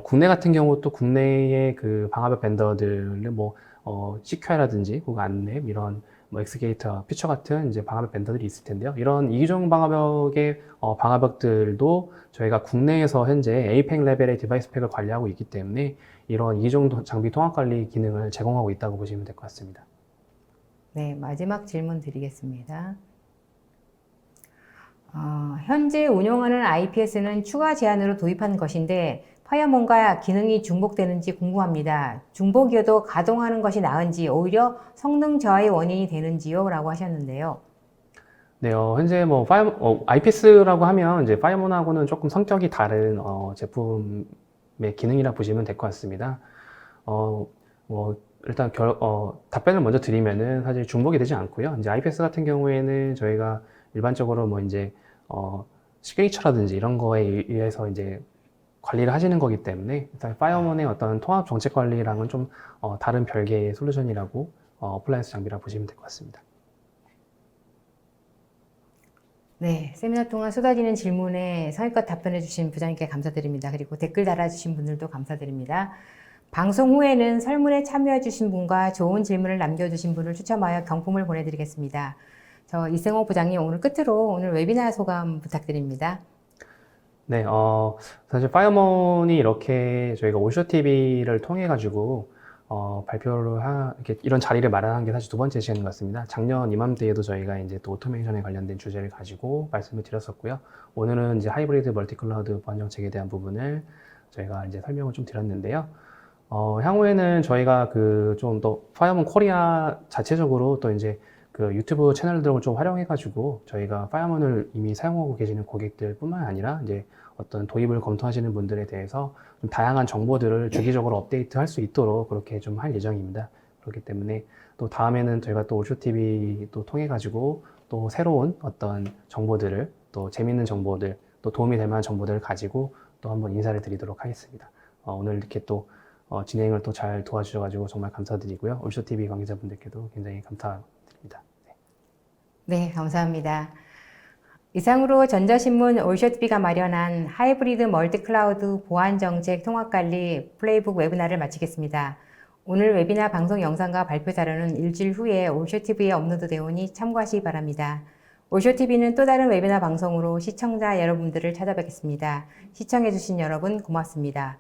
국내 같은 경우 또 국내의 그 방화벽 벤더들을 뭐 CQI라든지 혹은 안랩 이런 뭐 엑스게이터, 퓨처 같은 이제 방화벽 벤더들이 있을 텐데요. 이런 이기종 방화벽의 방화벽들도 저희가 국내에서 현재 APEC 레벨의 디바이스 팩을 관리하고 있기 때문에 이런 이기종 장비 통합 관리 기능을 제공하고 있다고 보시면 될 것 같습니다. 네, 마지막 질문 드리겠습니다. 현재 운영하는 IPS는 추가 제한으로 도입한 것인데 파이어몬과 기능이 중복되는지 궁금합니다. 중복이어도 가동하는 것이 나은지 오히려 성능 저하의 원인이 되는지요? 라고 하셨는데요. 네, 현재 뭐 IPS라고 하면 이제 파이어몬하고는 조금 성격이 다른 제품의 기능이라 보시면 될 것 같습니다. 뭐 일단 답변을 먼저 드리면은 사실 중복이 되지 않고요. 이제 IPS 같은 경우에는 저희가 일반적으로 뭐 이제 시그니처라든지 이런 거에 의해서 이제 관리를 하시는 거기 때문에 일단 파이어몬의 어떤 통합 정책 관리랑은 좀 다른 별개의 솔루션이라고 어플라이언스 장비라고 보시면 될 것 같습니다. 네, 세미나 동안 쏟아지는 질문에 성의껏 답변해 주신 부장님께 감사드립니다. 그리고 댓글 달아주신 분들도 감사드립니다. 방송 후에는 설문에 참여해 주신 분과 좋은 질문을 남겨주신 분을 추첨하여 경품을 보내드리겠습니다. 저 이승호 부장님 오늘 끝으로 오늘 웨비나 소감 부탁드립니다. 네, 사실 파이어몬이 이렇게 저희가 올쇼 TV를 통해 가지고 발표를 이렇게 이런 자리를 마련한 게 사실 두 번째 시간인 것 같습니다. 작년 이맘때에도 저희가 이제 또 오토메이션에 관련된 주제를 가지고 말씀을 드렸었고요. 오늘은 이제 하이브리드 멀티클라우드 보안 정책에 대한 부분을 저희가 이제 설명을 좀 드렸는데요. 향후에는 저희가 그 좀 더 파이어몬 코리아 자체적으로 또 이제 그 유튜브 채널들을 좀 활용해가지고 저희가 파이어몬을 이미 사용하고 계시는 고객들 뿐만 아니라 이제 어떤 도입을 검토하시는 분들에 대해서 좀 다양한 정보들을 주기적으로 업데이트 할 수 있도록 그렇게 좀 할 예정입니다. 그렇기 때문에 또 다음에는 저희가 또 올쇼TV 또 통해가지고 또 새로운 어떤 정보들을 또 재밌는 정보들 또 도움이 될 만한 정보들을 가지고 또 한번 인사를 드리도록 하겠습니다. 오늘 이렇게 또 진행을 또 잘 도와주셔가지고 정말 감사드리고요. 올쇼TV 관계자분들께도 굉장히 감사드립니다. 네, 감사합니다. 이상으로 전자신문 올쇼TV가 마련한 하이브리드 멀티클라우드 보안정책 통합관리 플레이북 웨비나를 마치겠습니다. 오늘 웨비나 방송 영상과 발표 자료는 일주일 후에 올쇼TV에 업로드되어 오니 참고하시기 바랍니다. 올쇼TV는 또 다른 웨비나 방송으로 시청자 여러분들을 찾아뵙겠습니다. 시청해주신 여러분 고맙습니다.